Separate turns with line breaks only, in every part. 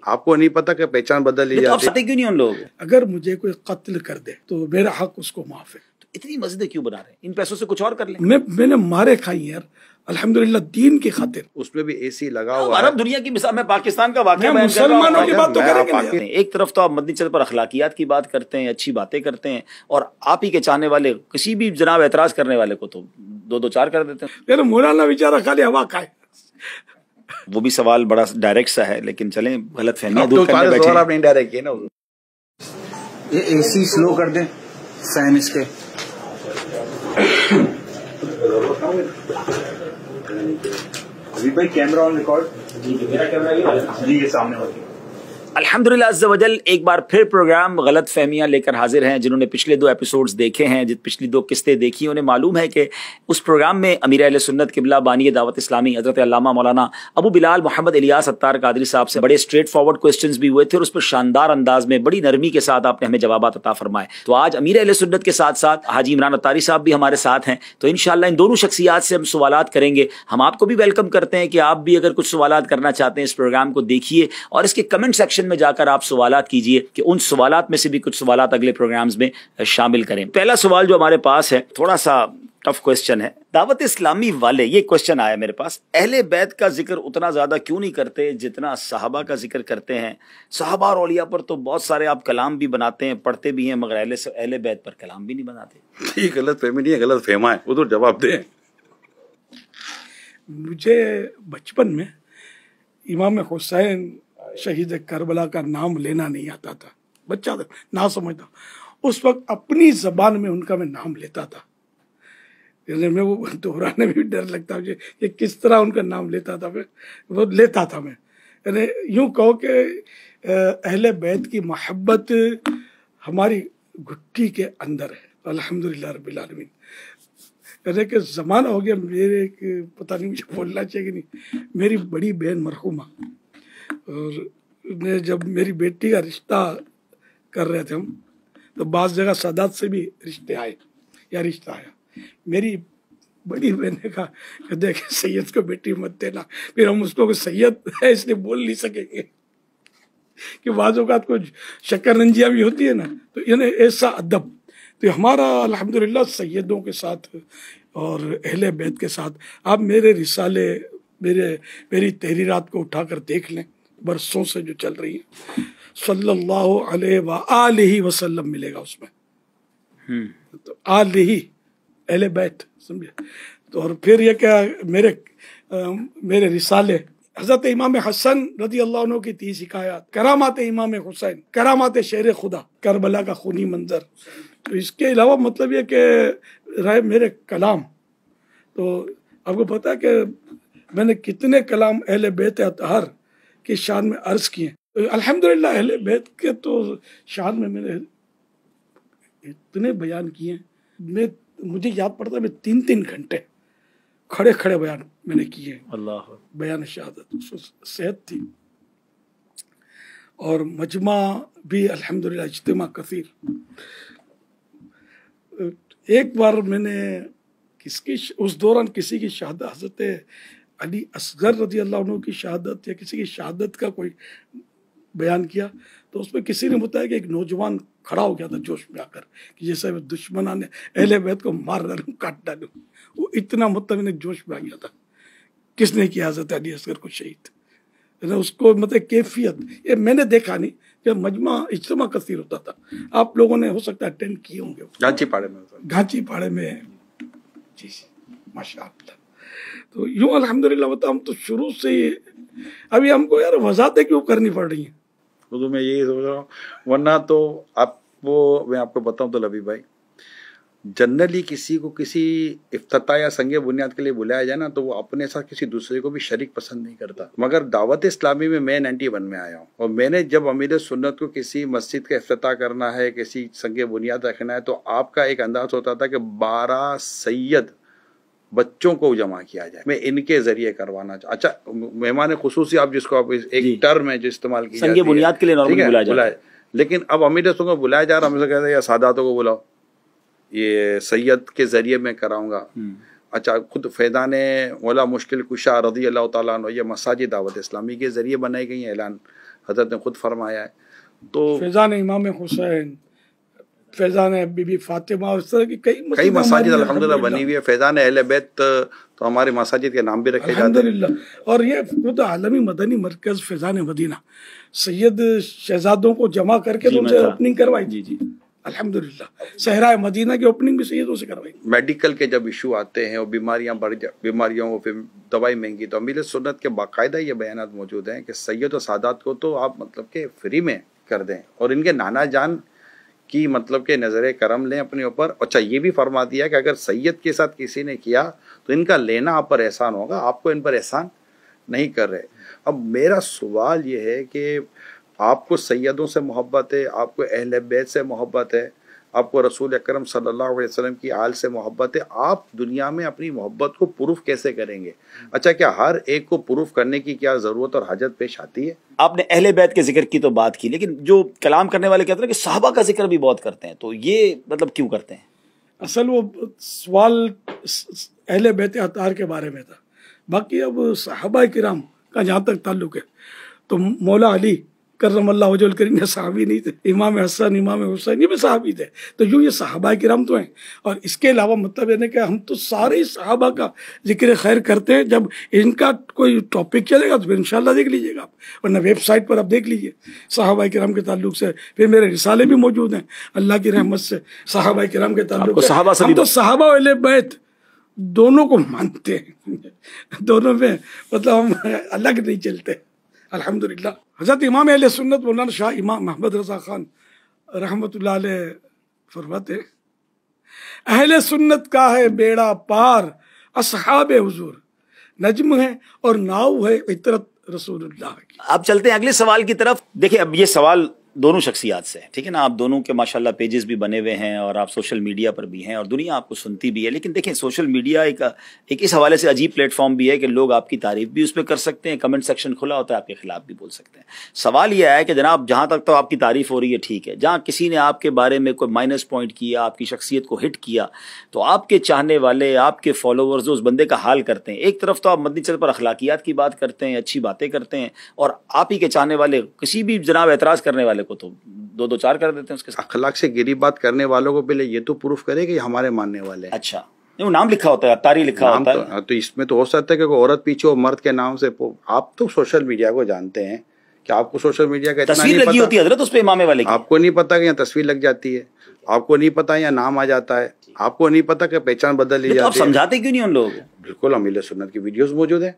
آپ کو نہیں پتا کہ پہچان بدل لی
تو آپ
جاتی
ساتھ کیوں نہیں ان لوگوں کو؟
اگر مجھے کوئی قتل کر دے تو میرا حق اس کو معاف ہے.
تو اتنی مسجدیں کیوں بنا رہے ہیں؟ ان پیسوں سے کچھ اور کر لیں.
میں نے مارے کھائی یار الحمدللہ دین کی خاطر.
اس میں بھی اے سی لگا ہوا ہے.
عرب دنیا کی مثال، میں پاکستان کا واقعہ
میں
بیان کر رہا ہوں.
مسلمانوں کی بات تو کریں گے نہیں.
ایک طرف تو آپ مدنی چینل پر اخلاقیات کی بات کرتے ہیں، اچھی باتیں کرتے ہیں، اور آپ ہی کے چاہنے والے کسی بھی جناب اعتراض کرنے والے کو تو دو چار کر دیتے ہیں.
میرا مولانا بیچارہ خالی ہوا کھائے.
وہ بھی سوال بڑا ڈائریکٹ سا ہے، لیکن چلیں غلط فہمیاں
اب تو
دور کرنے
سارے
بیٹھے
سوال
ہیں.
آپ نے انڈائریکٹ کیے نا.
یہ اے سی سلو کر دیں فین اس کے. بھائی کیمرہ آن ریکارڈ. جی یہ سامنے ہوتی ہے.
الحمدللہ عز و جل ایک بار پھر پروگرام غلط فہمیاں لے کر حاضر ہیں. جنہوں نے پچھلے 2 ایپیسوڈز دیکھے ہیں، پچھلی 2 قسطیں دیکھی، انہیں معلوم ہے کہ اس پروگرام میں امیر اہل سنت قبلہ بانی دعوت اسلامی حضرت علامہ مولانا ابو بلال محمد الیاس اتار قادری صاحب سے بڑے اسٹریٹ فارورڈ کوسچنز بھی ہوئے تھے، اور اس پر شاندار انداز میں بڑی نرمی کے ساتھ آپ نے ہمیں جوابات عطا فرمائے. تو آج امیر اہل سنت کے ساتھ ساتھ حاجی عمران اتاری صاحب بھی ہمارے ساتھ ہیں، تو انشاءاللہ ان دونوں شخصیات سے ہم سوالات کریں گے. ہم آپ کو بھی ویلکم کرتے ہیں کہ آپ بھی اگر کچھ سوالات کرنا چاہتے ہیں اس پروگرام کو دیکھیے، اور اس کے کمنٹ سیکشن میں جا کر آپ سوالات کیجئے کہ ان سوالات میں سے بھی کچھ سوالات اگلے پروگرامز میں شامل کریں. پہلا سوال جو ہمارے پاس ہے تھوڑا سا ٹف کوسچن ہے. دعوت اسلامی والے، یہ کوسچن آیا میرے پاس، اہل بیت کا ذکر اتنا زیادہ کیوں نہیں کرتے جتنا صحابہ کا ذکر کرتے ہیں؟ صحابہ اور اولیاء پر تو بہت سارے آپ کلام بھی بناتے ہیں، پڑھتے بھی ہیں، مگر اہل بیت پر کلام بھی نہیں بناتے.
یہ غلط فہمی نہیں ہے، غلط فہما ہے. وہ تو جواب دیں.
مجھے بچپن میں امام حسین شہید کربلا کا نام لینا نہیں آتا تھا، بچہ تھا، نہ سمجھتا. اس وقت اپنی زبان میں ان کا میں نام لیتا تھا. میں وہ دہرانے میں بھی ڈر لگتا مجھے کہ کس طرح ان کا نام لیتا تھا. وہ لیتا تھا میں. یعنی یوں کہو کہ اہل بیت کی محبت ہماری گھٹی کے اندر ہے. الحمدللہ رب العالمین. یعنی کہ زمانہ ہو گیا میرے، پتہ نہیں مجھے بولنا چاہیے کہ نہیں، میری بڑی بہن مرحومہ، اور جب میری بیٹی کا رشتہ کر رہے تھے ہم، تو بعض جگہ سادات سے بھی رشتہ آیا. میری بڑی بہن نے کہا کہ دیکھ سید کو بیٹی مت دینا. پھر ہم اس کو سید ہے اس لیے بول نہیں سکیں گے کہ بعض اوقات کچھ شکر رنجیاں بھی ہوتی ہے نا، تو یعنی ایسا ادب. تو ہمارا الحمدللہ سیدوں کے ساتھ اور اہل بیت کے ساتھ، آپ میرے رسالے، میری تحریرات کو اٹھا کر دیکھ لیں، برسوں سے جو چل رہی ہے، صلی اللہ علیہ وآلہ وسلم ملے گا اس میں. تو آلہ اہل بیت سمجھے. تو اور پھر یہ کہ میرے رسالے، حضرت امام حسن رضی اللہ عنہ کی 30 حکایات، کرامات امام حسین، کرامات شیر خدا، کربلا کا خونی منظر. تو اس کے علاوہ مطلب یہ کہ رہے میرے کلام، تو آپ کو پتا ہے کہ میں نے کتنے کلام اہل بیت اطہار کی شان میں عرض کیے. الحمدللہ اہل بیت کے تو شان میں نے اتنے بیان کیے ہیں. مجھے یاد پڑتا ہے میں 3 گھنٹے کھڑے بیان میں نے کیے. اللہ بیان شہادت، صحت تھی، اور مجمع بھی الحمدللہ، اجتماع کثیر. ایک بار میں نے اس دوران کسی کی شہادت، حضرت علی اصغر رضی اللہ عنہ کی شہادت یا کسی کی شہادت کا کوئی بیان کیا، تو اس میں کسی نے بتایا کہ ایک نوجوان کھڑا ہو گیا تھا جوش میں آ کر کہ جیسے دشمنان نے اہل بیت کو مار ڈالوں، کاٹ ڈالوں. وہ اتنا مطلب جوش میں آ گیا تھا. کس نے کیا حضرت علی اصغر کو شہید؟ اس کو مطلب کیفیت یہ میں نے دیکھا نہیں کہ مجمع اجتماع کثیر ہوتا تھا. آپ لوگوں نے ہو سکتا ہے اٹینڈ کیے ہوں گے گھانچی پاڑے میں. جی ماشاء اللہ. تو یوں الحمدللہ بتا، ہم تو شروع سے ہی ابھی ہم کو یار وضاحتیں کیوں کرنی پڑ رہی ہیں.
اردو میں یہی سوچ رہا ہوں، ورنہ تو میں آپ کو بتاؤں تو لبی بھائی، جنرلی کسی کو کسی افتتاح یا سنگ بنیاد کے لیے بلایا جائے نا، تو وہ اپنے ساتھ کسی دوسرے کو بھی شریک پسند نہیں کرتا. مگر دعوت اسلامی میں 91 میں آیا ہوں، اور میں نے جب امیر سنت کو کسی مسجد کا افتتاح کرنا ہے، کسی سنگ بنیاد رکھنا ہے، تو آپ کا ایک انداز ہوتا تھا کہ 12 سید بچوں کو جمع کیا جائے، میں ان کے ذریعے کروانا اچھا مہمان خصوصی، آپ جس کو آپ ایک ٹرم ہے جو استعمال کی
سنگ بنیاد کے لیے نارملی بلایا جاتا ہے.
لیکن اب امیر سنت کو بلایا جا رہا، ہم سے کہتے ہیں یا ساداتوں کو بلاؤ، یہ سید کے ذریعے میں کراؤں گا. اچھا خود فیضان مولا مشکل کشا رضی اللہ تعالیٰ عنہ، یہ مساجد دعوت اسلامی کے ذریعے بنائی گئی ہیں، اعلان حضرت نے خود فرمایا ہے. تو
فیضان امام حسین، فیضان بی بی فاطمہ اور اس طرح کی کئی
مساجد الحمدللہ بنی ہوئی ہے. فیضان اہل بیت تو ہمارے مساجد کے نام بھی رکھے جاتے ہیں
الحمدللہ. اور یہ خود عالمی مدنی مرکز فیضان مدینہ سید شہزادوں کو جمع کر کے ان سے اوپننگ کروائی.
جی جی
الحمدللہ صحرائے مدینہ کی اوپننگ بھی سیدوں سے کروائی.
میڈیکل کے جب ایشو آتے ہیں اور بیماریوں کو پھر دوائی مہنگی، تو امیر سنت کے باقاعدہ یہ بیانات موجود ہیں کہ سید و سادات کو تو آپ مطلب کہ فری میں کر دیں، اور ان کے نانا جان کی مطلب کہ نظر کرم لیں اپنے اوپر. اچھا یہ بھی فرما دیا کہ اگر سید کے ساتھ کسی نے کیا تو ان کا لینا آپ پر احسان ہوگا، آپ کو ان پر احسان نہیں کر رہے. اب میرا سوال یہ ہے کہ آپ کو سیدوں سے محبت ہے، آپ کو اہل بیت سے محبت ہے، آپ کو رسول اکرم صلی اللہ علیہ وسلم کی آل سے محبت ہے، آپ دنیا میں اپنی محبت کو پروف کیسے کریں گے؟ اچھا کیا ہر ایک کو پروف کرنے کی کیا ضرورت اور حاجت پیش آتی ہے؟
آپ نے اہل بیت کے ذکر کی تو بات کی، لیکن جو کلام کرنے والے کہتے ہیں کہ صحابہ کا ذکر بھی بہت کرتے ہیں، تو یہ مطلب کیوں کرتے ہیں؟
اصل وہ سوال اہل بیت اطہار کے بارے میں تھا. باقی اب صحابہ کرام کا جہاں تک تعلق ہے تو مولا علی کرم اللہ وجہ الکریم یہ صحابی نہیں تھے، امام حسن امام حسین یہ بھی صحابی تھے. تو یوں یہ صحابہ کرام تو ہیں. اور اس کے علاوہ مطلب یہ کہ ہم تو سارے صحابہ کا ذکر خیر کرتے ہیں. جب ان کا کوئی ٹاپک چلے گا تو پھر انشاءاللہ دیکھ لیجیے گا آپ، ورنہ ویب سائٹ پر آپ دیکھ لیجیے صحابہ کرام کے تعلق سے. پھر میرے رسالے بھی موجود ہیں اللہ کی رحمت سے صحابہ کرام کے تعلق سے. ہم تو صحابہ اہل بیت دونوں کو مانتے ہیں، دونوں میں مطلب ہم الگ نہیں چلتے الحمدللہ. حضرت امام اہل سنت مولانا شاہ امام محمد رضا خان رحمۃ اللہ علیہ فرماتے ہیں اہل سنت کا ہے بیڑا پار اصحاب حضور، نجم ہے اور ناؤ ہے عطرت رسول اللہ کی.
اب چلتے ہیں اگلے سوال کی طرف. دیکھیں اب یہ سوال دونوں شخصیات سے ہے، ٹھیک ہے نا، آپ دونوں کے ماشاءاللہ پیجز بھی بنے ہوئے ہیں اور آپ سوشل میڈیا پر بھی ہیں اور دنیا آپ کو سنتی بھی ہے. لیکن دیکھیں سوشل میڈیا ایک اس حوالے سے عجیب پلیٹ فارم بھی ہے کہ لوگ آپ کی تعریف بھی اس پہ کر سکتے ہیں، کمنٹ سیکشن کھلا ہوتا ہے، آپ کے خلاف بھی بول سکتے ہیں. سوال یہ ہے کہ جناب جہاں تک تو آپ کی تعریف ہو رہی ہے ٹھیک ہے، جہاں کسی نے آپ کے بارے میں کوئی مائنس پوائنٹ کیا، آپ کی شخصیت کو ہٹ کیا، تو آپ کے چاہنے والے، آپ کے فالوورز اس بندے کا حال کرتے ہیں. ایک طرف تو آپ مدنی چینل پر اخلاقیات کی بات کرتے ہیں، اچھی باتیں کرتے ہیں، اور آپ ہی کے چاہنے والے کسی بھی جناب اعتراض کرنے والے کو تو دو چار کر دیتے ہیں اس کے ساتھ.
اخلاق سے گری بات کرنے والوں کو پہلے یہ تو پروف کرے کہ یہ ہمارے ماننے والے ہیں.
اچھا وہ نام لکھا ہوتا ہے، تاری لکھا ہوتا ہے،
تو اس میں تو ہو سکتا ہے کہ کوئی عورت پیچھے ہو مرد کے نام سے. آپ تو سوشل میڈیا کو جانتے ہیں کہ آپ کو سوشل میڈیا کا اتنا
تصویر
نہیں
لگی ہوتی ہے حضرت اس پہ امام والے کی.
آپ کو نہیں پتا کہ یہاں تصویر لگ جاتی ہے، آپ کو نہیں پتا یہاں نام آ جاتا ہے، آپ کو نہیں پتا کہ پہچان بدل لی
آپ
جاتی ہے.
سمجھاتے کیوں نہیں ان لوگوں کو؟
بالکل امیل سنت کی ویڈیوز موجود ہیں.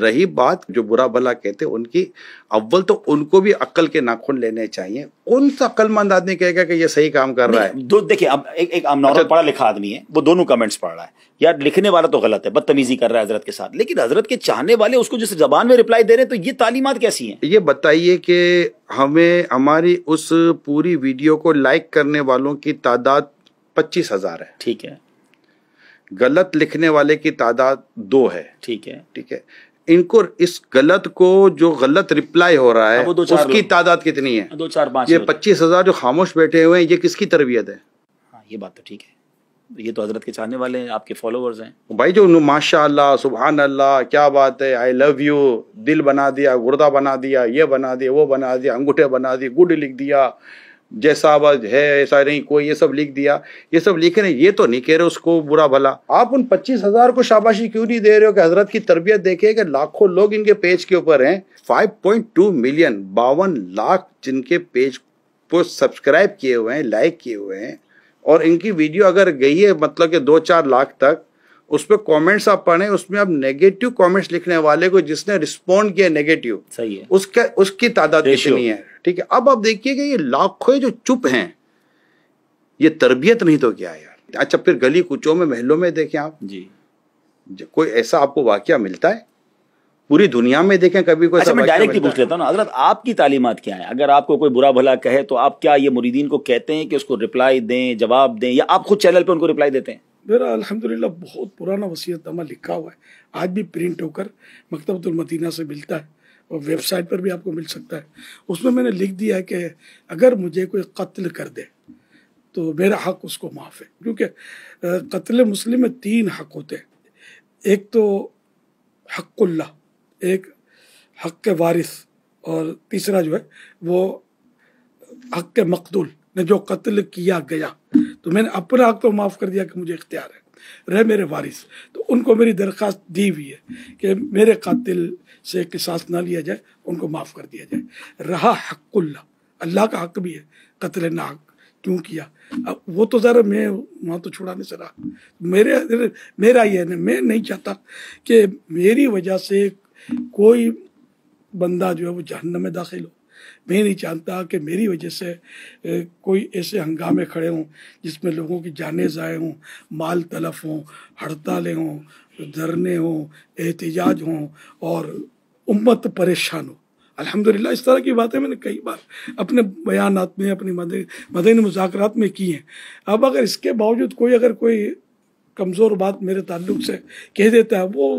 رہی بات جو برا بھلا کہتے ان کی، اول تو ان کو بھی عقل کے ناخن لینے چاہیے. کون سا عقل مند آدمی کہے گا کہ یہ صحیح کام کر رہا ہے؟
دیکھیں اب ایک نارمل پڑھا لکھا آدمی ہے، وہ دونوں کمنٹس پڑھ رہا ہے، یار لکھنے والا تو غلط ہے، بدتمیزی کر رہا ہے حضرت کے ساتھ، لیکن حضرت کے چاہنے والے اس کو جس زبان میں رپلائی دے رہے ہیں، تو یہ تعلیمات کیسی ہیں؟
یہ بتائیے کہ ہمیں ہماری اس پوری ویڈیو کو لائک کرنے والوں کی تعداد 25,000 ہے،
ٹھیک ہے،
غلط لکھنے والے کی تعداد 2 ہے،
ٹھیک ہے،
ٹھیک ہے. ان کو اس غلط کو جو غلط رپلائی ہو رہا ہے اس کی تعداد کتنی ہے؟
2-4-5.
یہ 25,000 جو خاموش بیٹھے ہوئے ہیں، یہ کس کی تربیت ہے؟
ہاں یہ بات تو ٹھیک ہے، یہ تو حضرت کے چاہنے والے ہیں، آپ کے فالوورز ہیں
بھائی. جو ماشاء اللہ سبحان اللہ کیا بات ہے، آئی لو یو دل بنا دیا، گردہ بنا دیا، یہ بنا دیا، وہ بنا دیا، انگوٹھے بنا دی، گڈ لکھ دیا، جیسا ہے ایسا نہیں کوئی، یہ سب لکھ دیا. یہ سب لکھ رہے ہیں، یہ تو نہیں کہہ رہے اس کو برا بھلا. آپ ان 25,000 کو شاباشی کیوں نہیں دے رہے ہو کہ حضرت کی تربیت دیکھیں کہ لاکھوں لوگ ان کے پیج کے اوپر ہیں. 5.2 ملین 52 لاکھ جن کے پیج کو سبسکرائب کیے ہوئے ہیں، لائک کیے ہوئے ہیں، اور ان کی ویڈیو اگر گئی ہے مطلب کہ 2-4 لاکھ تک، اس پہ کامنٹس آپ پڑھیں، اس میں اب نیگیٹو کامنٹس لکھنے والے کو جس نے رسپونڈ کیا نیگیٹو،
صحیح ہے،
اس کی تعداد کتنی ہے؟ ٹھیک ہے. اب آپ دیکھیے کہ یہ لاکھوں جو چپ ہیں، یہ تربیت نہیں تو کیا یار. اچھا پھر گلی کوچوں میں محلوں میں دیکھیں آپ،
جی
کوئی ایسا آپ کو واقعہ ملتا ہے؟ پوری دنیا میں دیکھیں کبھی کوئی ایسا
میں
واقعہ
ڈائریکٹلی
ملتا
پوچھ لیتا ہوں نا حضرت، آپ کی تعلیمات کیا ہیں؟ اگر آپ کو کوئی برا بھلا کہے تو آپ کیا یہ مریدین کو کہتے ہیں کہ اس کو رپلائی دیں، جواب دیں، یا آپ خود چینل پہ ان کو رپلائی دیتے ہیں؟
میرا الحمدللہ بہت پرانا وصیت نامہ لکھا ہوا ہے، آج بھی پرنٹ ہو کر مکتبۃ المدینہ سے ملتا ہے اور ویب سائٹ پر بھی آپ کو مل سکتا ہے. اس میں نے لکھ دیا ہے کہ اگر مجھے کوئی قتل کر دے تو میرا حق اس کو معاف ہے. کیونکہ قتل مسلم میں 3 حق ہوتے ہیں. ایک تو حق اللہ، ایک حق وارث اور تیسرا جو ہے وہ حق مقتول نے جو قتل کیا گیا، تو میں نے اپنا حق تو معاف کر دیا کہ مجھے اختیار ہے، رہے میرے وارث، تو ان کو میری درخواست دی ہوئی ہے کہ میرے قاتل سے قصاص نہ لیا جائے، ان کو معاف کر دیا جائے۔ رہا حق اللہ کا حق بھی ہے، قتل ناحق کیوں کیا؟ اب وہ تو ذرا میں وہاں تو چھڑانے سے رہا، میرا یہ ہے، میں نہیں چاہتا کہ میری وجہ سے کوئی بندہ جو ہے وہ جہنم میں داخل ہو، میں نہیں چاہتا کہ میری وجہ سے کوئی ایسے ہنگامے کھڑے ہوں جس میں لوگوں کی جانیں ضائع ہوں، مال تلف ہوں، ہڑتالیں ہوں، دھرنے ہوں، احتجاج ہوں اور امت پریشان ہو۔ الحمدللہ اس طرح کی باتیں میں نے کئی بار اپنے بیانات میں، اپنی مدنی مذاکرات میں کی ہیں۔ اب اگر اس کے باوجود کوئی کمزور بات میرے تعلق سے کہہ دیتا ہے، وہ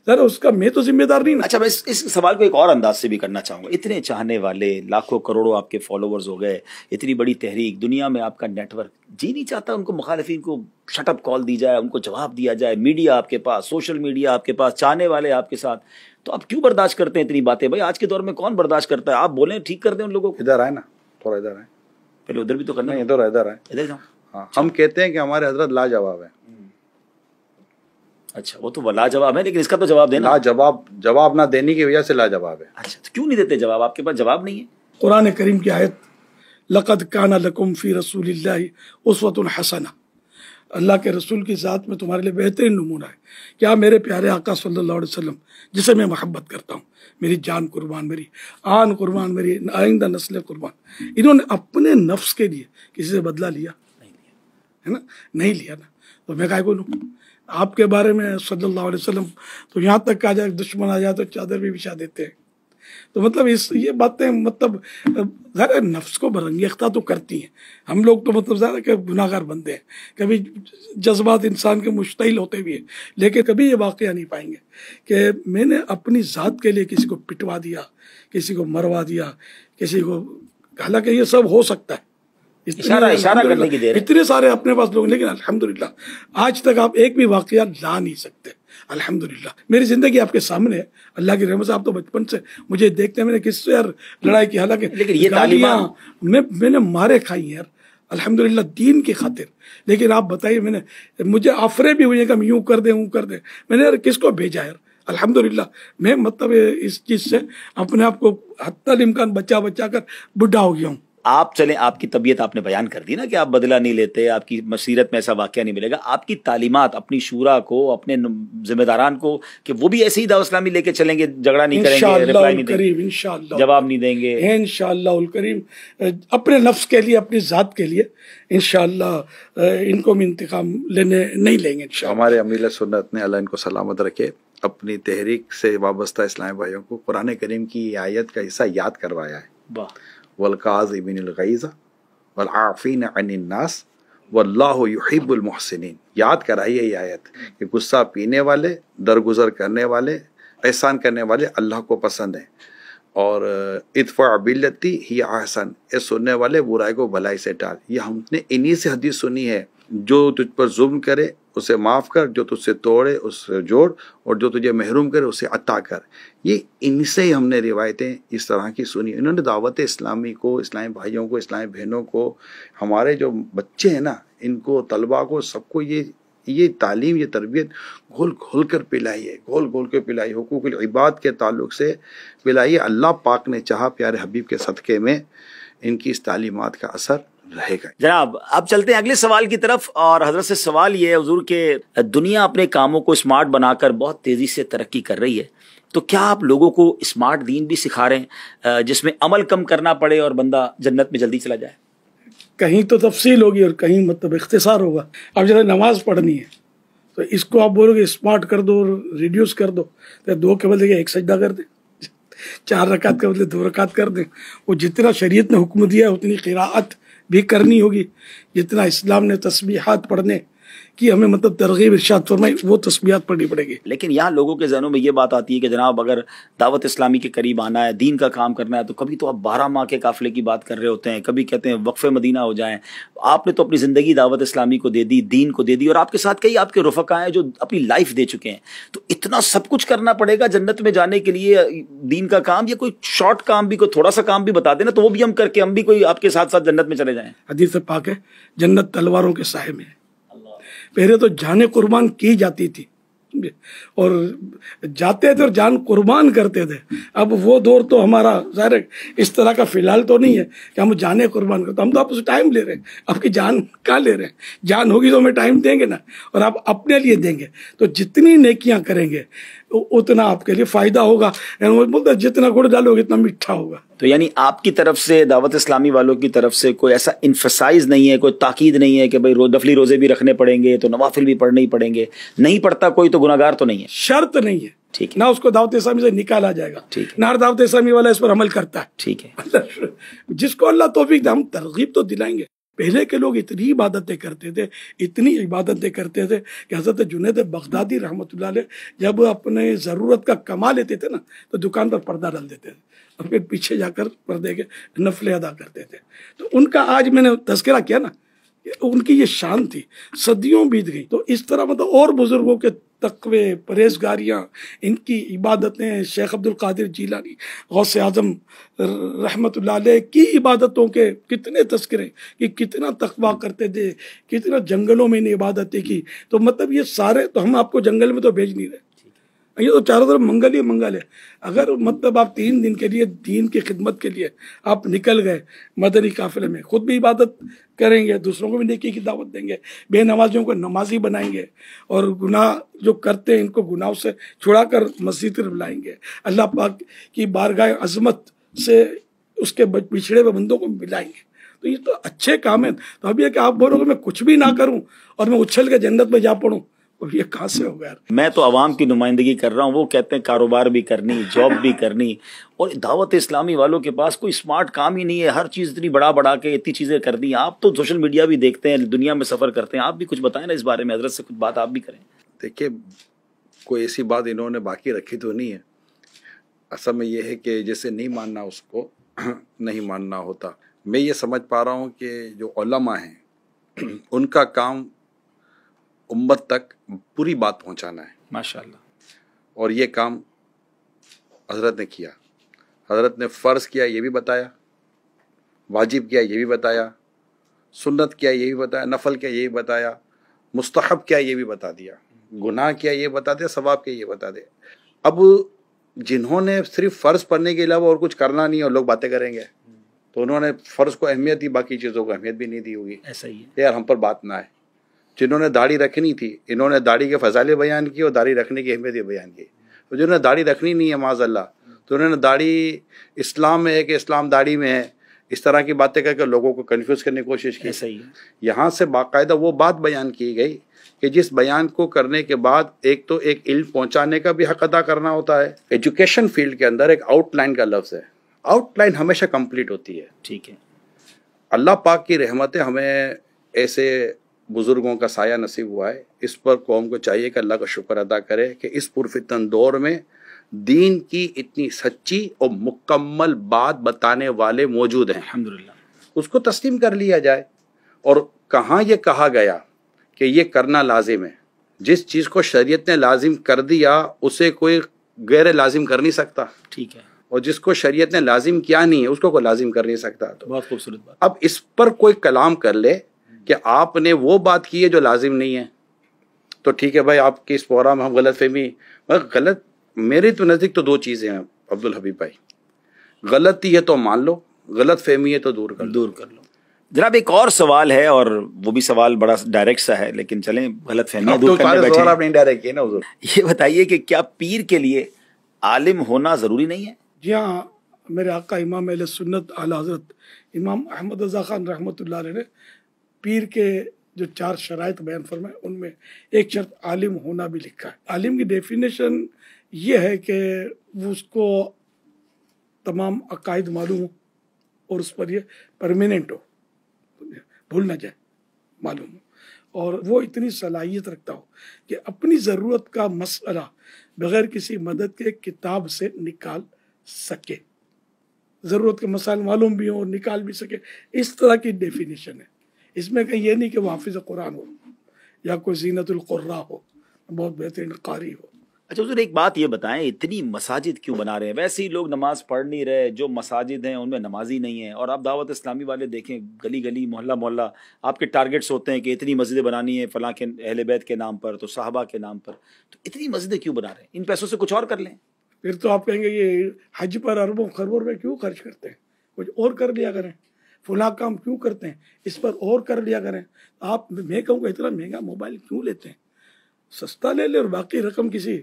اس کا میں تو ذمہ دار نہیں۔
اچھا، میں اس سوال کو ایک اور انداز سے بھی کرنا چاہوں گا۔ اتنے چاہنے والے، لاکھوں کروڑوں آپ کے فالوورز ہو گئے، اتنی بڑی تحریک، دنیا میں آپ کا نیٹ ورک، جی نہیں چاہتا ان کو مخالفین کو شٹ اپ کال دی جائے، ان کو جواب دیا جائے، میڈیا آپ کے پاس، سوشل میڈیا آپ کے پاس، چاہنے والے آپ کے ساتھ، تو آپ کیوں برداشت کرتے ہیں اتنی باتیں؟ بھائی آج کے دور میں کون برداشت کرتا ہے؟ آپ بولیں، ٹھیک کر دیں ان لوگوں کو۔
ادھر آئے نا، تھوڑا ادھر آئے،
پہلے ادھر بھی تو کرنا ہے۔
ادھر آئے،
ادھر جاؤ۔
ہاں، ہم کہتے ہیں کہ ہمارے حضرت لاجواب ہے۔
اچھا، وہ تو لاجواب ہے، لیکن اس کا تو جواب دینا۔
جواب نہ دینے کی وجہ سے لاجواب ہے۔
اچھا، تو کیوں نہیں دیتے جواب؟ آپ کے پاس جواب نہیں ہے؟
قرآن کریم کی آیت لقد کان لکم فی رسول اللہ اسوۃ حسنہ، اللہ کے رسول کی ذات میں تمہارے لیے بہترین نمونہ ہے۔ کیا میرے پیارے آقا صلی اللہ علیہ وسلم جسے میں محبت کرتا ہوں، میری جان قربان، میری آن قربان، میری آئندہ نسل قربان، انہوں نے اپنے نفس کے لیے کسی سے بدلہ لیا ہے نا؟ نہیں لیا نا، تو میں کہا بولوں آپ کے بارے میں صلی اللہ علیہ وسلم، تو یہاں تک آ جائے دشمن آ جائے تو چادر بھی بچھا دیتے ہیں۔ تو مطلب یہ باتیں مطلب ذرا نفس کو برنگی اختہ تو کرتی ہیں۔ ہم لوگ تو مطلب ذرا کہ گناہ گار بندے ہیں، کبھی جذبات انسان کے مشتعل ہوتے بھی ہیں، لیکن کبھی یہ واقعہ نہیں پائیں گے کہ میں نے اپنی ذات کے لیے کسی کو پٹوا دیا، کسی کو مروا دیا، کسی کو، حالانکہ یہ سب ہو سکتا ہے،
اشارہ کرنے کی دیر ہے،
اتنے سارے اپنے پاس لوگ، لیکن الحمدللہ آج تک آپ ایک بھی واقعہ لا نہیں سکتے۔ الحمدللہ میری زندگی آپ کے سامنے ہے، اللہ کی رحمت سے۔ آپ تو بچپن سے مجھے دیکھتے ہیں، میں نے کس سے یار لڑائی کی، حالانکہ
لیکن یہ تعلیمات
میں نے مارے کھائی ہیں یار الحمدللہ دین کی خاطر، لیکن آپ بتائیے، مجھے آفرے بھی ہوئی ہیں کہ ہم یوں کر دیں، میں نے یار کس کو بھیجا یار؟ الحمدللہ میں مطلب اس چیز سے اپنے آپ کو حتی الامکان بچا کر بڈھا ہو گیا ہوں۔
آپ چلیں، آپ کی طبیعت آپ نے بیان کر دی نا کہ آپ بدلہ نہیں لیتے، آپ کی مسیرت میں ایسا واقعہ نہیں ملے گا۔ آپ کی تعلیمات اپنی شورا کو، اپنے ذمہ داران کو، کہ وہ بھی ایسے ہی دعوت اسلامی لے کے چلیں گے، جھگڑا نہیں کریں گے، ریپلائی نہیں دیں گے،
انشاءاللہ
جواب نہیں دیں گے،
انشاءاللہ الکریم، اپنے نفس کے لیے، اپنی ذات کے لیے انشاءاللہ ان کو بھی انتقام نہیں لیں گے انشاءاللہ۔
ہمارے امیر سنت نے، اللہ ان کو سلامت رکھے، اپنی تحریک سے وابستہ اسلامی بھائیوں کو قرآن کریم کی آیت کا حصہ یاد کروایا ہے، وَالْقَاظِمِينَ الْغَيْظَ وَالْعَافِينَ عَنِ النَّاسِ وَاللَّهُ يُحِبُّ الْمُحْسِنِينَ۔ یاد کرائیے یہ آیت کہ غصہ پینے والے، درگزر کرنے والے، احسان کرنے والے اللہ کو پسند ہیں، اور ادفع باللتی ہی احسن، اے سننے والے برائی کو بھلائی سے ٹال۔ یہ ہم نے انہی سے حدیث سنی ہے، جو تجھ پر ظلم کرے اسے معاف کر، جو تجھ سے توڑے اس سے جوڑ، اور جو تجھے محروم کرے اسے عطا کر۔ یہ ان سے ہی ہم نے روایتیں اس طرح کی سنی۔ انہوں نے دعوت اسلامی کو، اسلامی بھائیوں کو، اسلامی بہنوں کو، ہمارے جو بچے ہیں نا، ان کو، طلباء کو، سب کو یہ تعلیم، یہ تربیت گھول گھول کر پلائی ہے، گھول گھول کر پلائی، حقوق العباد کے تعلق سے پلائی ہے۔ اللہ پاک نے چاہا پیارے حبیب کے صدقے میں ان کی اس تعلیمات کا اثر رہے گا۔
جناب اب چلتے ہیں اگلے سوال کی طرف، اور حضرت سے سوال یہ ہے حضور کہ دنیا اپنے کاموں کو اسمارٹ بنا کر بہت تیزی سے ترقی کر رہی ہے، تو کیا آپ لوگوں کو اسمارٹ دین بھی سکھا رہے ہیں جس میں عمل کم کرنا پڑے اور بندہ جنت میں جلدی چلا جائے؟
کہیں تو تفصیل ہوگی اور کہیں مطلب اختصار ہوگا۔ اب جیسے نماز پڑھنی ہے تو اس کو آپ بولو گے اسمارٹ کر دو اور ریڈیوس کر دو، تو 2 کے بدلے 1 سجدہ کر دیں، 4 رکعت کے بدلے 2 رکعت کر دیں۔ وہ جتنا شریعت نے حکم دیا اتنی قراءت بھی کرنی ہوگی، جتنا اسلام نے تسبیحات پڑھنے کی ہمیں مطلب ترغیب ارشاد فرمائی وہ تسبیحات پڑھنی پڑے گی.
لیکن یہاں لوگوں کے ذہنوں میں یہ بات آتی ہے کہ جناب اگر دعوت اسلامی کے قریب آنا ہے، دین کا کام کرنا ہے، تو کبھی تو آپ 12 ماہ کے قافلے کی بات کر رہے ہوتے ہیں، کبھی کہتے ہیں وقف مدینہ ہو جائیں. آپ نے تو اپنی زندگی دعوت اسلامی کو دے دی، دین کو دے دی، اور آپ کے ساتھ کئی آپ کے رفقا ہیں جو اپنی لائف دے چکے ہیں. تو اتنا سب کچھ کرنا پڑے گا جنت میں جانے کے لیے دین کا کام، یا کوئی شارٹ کام بھی، کوئی تھوڑا سا کام بھی بتا دینا تو وہ بھی ہم کر کے ہم بھی کوئی آپ کے ساتھ ساتھ جنت میں چلے جائیں.
حدیث پاک ہے جنت تلواروں کے سائے میں ہے. پہلے تو جانیں قربان کی جاتی تھی اور جاتے تھے اور جان قربان کرتے تھے. اب وہ دور تو ہمارا ظاہر اس طرح کا فی الحال تو نہیں ہے کہ ہم جانیں قربان کرتے. ہم تو آپ سے ٹائم لے رہے ہیں، آپ کی جان کہاں لے رہے ہیں؟ جان ہوگی تو ہمیں ٹائم دیں گے نا، اور آپ اپنے لیے دیں گے. تو جتنی نیکیاں کریں گے اتنا آپ کے لیے فائدہ ہوگا. بولتے جتنا گڑ ڈالو گے اتنا میٹھا ہوگا.
تو یعنی آپ کی طرف سے، دعوت اسلامی والوں کی طرف سے کوئی ایسا انفسائز نہیں ہے، کوئی تاکید نہیں ہے کہ بھائی نفلی روزے بھی رکھنے پڑیں گے تو نوافل بھی پڑھنے ہی پڑیں گے، نہیں پڑھتا کوئی تو گناہگار تو نہیں ہے؟
شرط نہیں ہے.
ٹھیک ہے.
نہ اس کو دعوت اسلامی سے نکالا جائے گا،
ٹھیک ہے.
نہ دعوت اسلامی والا اس پر عمل کرتا ہے.
ٹھیک ہے.
جس کو اللہ توفیق دے ہم ترغیب تو دلائیں گے. پہلے کے لوگ اتنی عبادتیں کرتے تھے، اتنی عبادتیں کرتے تھے کہ حضرت جنید بغدادی رحمۃ اللہ علیہ جب اپنے ضرورت کا کما لیتے تھے نا تو دکان پر پردہ ڈال دیتے تھے اور پھر پیچھے جا کر پردے کے نفلیں ادا کرتے تھے. تو ان کا آج میں نے تذکرہ کیا نا، ان کی یہ شان تھی، صدیوں بیت گئی. تو اس طرح مطلب اور بزرگوں کے تقوی، پرہیزگاریاں، ان کی عبادتیں، شیخ عبد القادر جیلانی غوث اعظم رحمۃ اللہ علیہ کی عبادتوں کے کتنے تذکرے کہ کتنا تقویٰ کرتے تھے، کتنا جنگلوں میں انہیں عبادتیں کی. تو مطلب یہ سارے تو ہم آپ کو جنگل میں تو بھیج نہیں رہے، یہ تو چاروں طرف منگل ہی منگل ہے. اگر مطلب آپ 3 دن کے لیے دین کی خدمت کے لیے آپ نکل گئے مدنی قافلے میں، خود بھی عبادت کریں گے، دوسروں کو بھی نیکی کی دعوت دیں گے، بے نمازیوں کو نمازی بنائیں گے، اور گناہ جو کرتے ہیں ان کو گناہوں سے چھڑا کر مسجد طرف لائیں گے، اللہ پاک کی بارگاہ عظمت سے اس کے بچھڑے ہوئے بندوں کو ملائیں گے. تو یہ تو اچھے کام ہیں. تو اب یہ کہ آپ بولو کہ میں کچھ بھی نہ کروں اور میں اچھل کے جنت میں جا پڑوں، یہ کہاں سے ہوگا یار؟
میں تو عوام کی نمائندگی کر رہا ہوں، وہ کہتے ہیں کاروبار بھی کرنی، جاب بھی کرنی، اور دعوت اسلامی والوں کے پاس کوئی اسمارٹ کام ہی نہیں ہے، ہر چیز اتنی بڑا کے اتنی چیزیں کر دی. آپ تو سوشل میڈیا بھی دیکھتے ہیں، دنیا میں سفر کرتے ہیں، آپ بھی کچھ بتائیں نا اس بارے میں، حضرت سے کچھ بات آپ بھی کریں.
دیکھیے کوئی ایسی بات انہوں نے باقی رکھی تو نہیں ہے. اصل میں یہ ہے کہ جیسے نہیں ماننا اس کو نہیں ماننا ہوتا. میں یہ سمجھ پا رہا ہوں کہ جو علماء ہیں ان کا کام امت تک پوری بات پہنچانا ہے.
ماشاءاللہ.
اور یہ کام حضرت نے کیا. حضرت نے فرض کیا یہ بھی بتایا، واجب کیا یہ بھی بتایا، سنت کیا یہ بھی بتایا، نفل کیا یہ بھی بتایا، مستحب کیا یہ بھی بتا دیا، گناہ کیا یہ بتا دیا، ثواب کیا یہ بتا دیا. اب جنہوں نے صرف فرض پڑھنے کے علاوہ اور کچھ کرنا نہیں اور لوگ باتیں کریں گے تو انہوں نے فرض کو اہمیت دی، باقی چیزوں کو اہمیت بھی نہیں دی ہوگی.
ایسا ہی ہے
یار ہم پر بات نہ ہے. جنہوں نے داڑھی رکھنی تھی انہوں نے داڑھی کے فضائل بیان کی اور داڑھی رکھنے کی اہمیت بیان کی. تو جنہوں نے داڑھی رکھنی نہیں ہے معاذ اللہ، تو انہوں نے داڑھی اسلام میں ہے کہ اسلام داڑھی میں ہے، اس طرح کی باتیں کر کے لوگوں کو کنفیوز کرنے کی کوشش کی.
ایسا ہی ہے.
یہاں سے باقاعدہ وہ بات بیان کی گئی کہ جس بیان کو کرنے کے بعد ایک تو ایک علم پہنچانے کا بھی حق ادا کرنا ہوتا ہے. ایجوکیشن فیلڈ کے اندر ایک آؤٹ لائن کا لفظ ہے، آؤٹ لائن ہمیشہ کمپلیٹ ہوتی ہے.
ٹھیک ہے.
اللہ پاک کی رحمتیں ہمیں ایسے بزرگوں کا سایہ نصیب ہوا ہے. اس پر قوم کو چاہیے کہ اللہ کا شکر ادا کرے کہ اس پرفتن دور میں دین کی اتنی سچی اور مکمل بات بتانے والے موجود ہیں.
الحمدللہ.
اس کو تسلیم کر لیا جائے. اور کہاں یہ کہا گیا کہ یہ کرنا لازم ہے؟ جس چیز کو شریعت نے لازم کر دیا اسے کوئی غیر لازم کر نہیں سکتا.
ٹھیک ہے.
اور جس کو شریعت نے لازم کیا نہیں ہے اس کو کوئی لازم کر نہیں سکتا. تو
بہت خوبصورت بات.
اب اس پر کوئی کلام کر لے کہ آپ نے وہ بات کی ہے جو لازم نہیں ہے تو ٹھیک ہے بھائی، آپ کی اس پروگرام میں ہم غلط فہمی غلط. میری تو نزدیک تو 2 چیزیں ہیں عبدالحبیب بھائی، غلطی ہے تو مان لو، غلط فہمی ہے تو دور کر لو.
جناب ایک اور سوال ہے، اور وہ بھی سوال بڑا ڈائریکٹ سا ہے، لیکن چلیں غلط فہمیاں دور کرنے بیٹھے ہیں. یہ بتائیے کہ کیا پیر کے لیے عالم ہونا ضروری نہیں ہے؟
جی ہاں، میرے آقا امام اہل سنت اعلیٰ حضرت امام احمد رضا خان رحمۃ اللہ علیہ نے پیر کے جو 4 شرائط بیان فرمائے ان میں ایک شرط عالم ہونا بھی لکھا ہے. عالم کی ڈیفینیشن یہ ہے کہ وہ اس کو تمام عقائد معلوم ہو اور اس پر یہ پرماننٹ ہو، بھول نہ جائے، معلوم ہو. اور وہ اتنی صلاحیت رکھتا ہو کہ اپنی ضرورت کا مسئلہ بغیر کسی مدد کے کتاب سے نکال سکے، ضرورت کے مسائل معلوم بھی ہوں اور نکال بھی سکے، اس طرح کی ڈیفینیشن ہے اس میں. کہیں یہ نہیں کہ وہ حافظ قرآن ہو یا کوئی زینت القراء ہو، بہت بہترین قاری ہو.
اچھا حضور ایک بات یہ بتائیں، اتنی مساجد کیوں بنا رہے ہیں؟ ویسے ہی لوگ نماز پڑھ نہیں رہے، جو مساجد ہیں ان میں نمازی نہیں ہیں. اور آپ دعوت اسلامی والے دیکھیں، گلی گلی محلہ محلہ آپ کے ٹارگٹس ہوتے ہیں کہ اتنی مسجدیں بنانی ہیں فلاں کے اہل بیت کے نام پر، تو صحابہ کے نام پر. تو اتنی مسجدیں کیوں بنا رہے ہیں؟ ان پیسوں سے کچھ اور کر لیں.
پھر تو آپ کہیں گے یہ حج پر اربوں خربوں روپے کیوں خرچ کرتے ہیں، کچھ اور کر لیا کریں. فلاں کام کیوں کرتے ہیں، اس پر اور کر لیا کریں. آپ میں کہوں گا اتنا مہنگا موبائل کیوں لیتے ہیں، سستا لے لیں اور باقی رقم کسی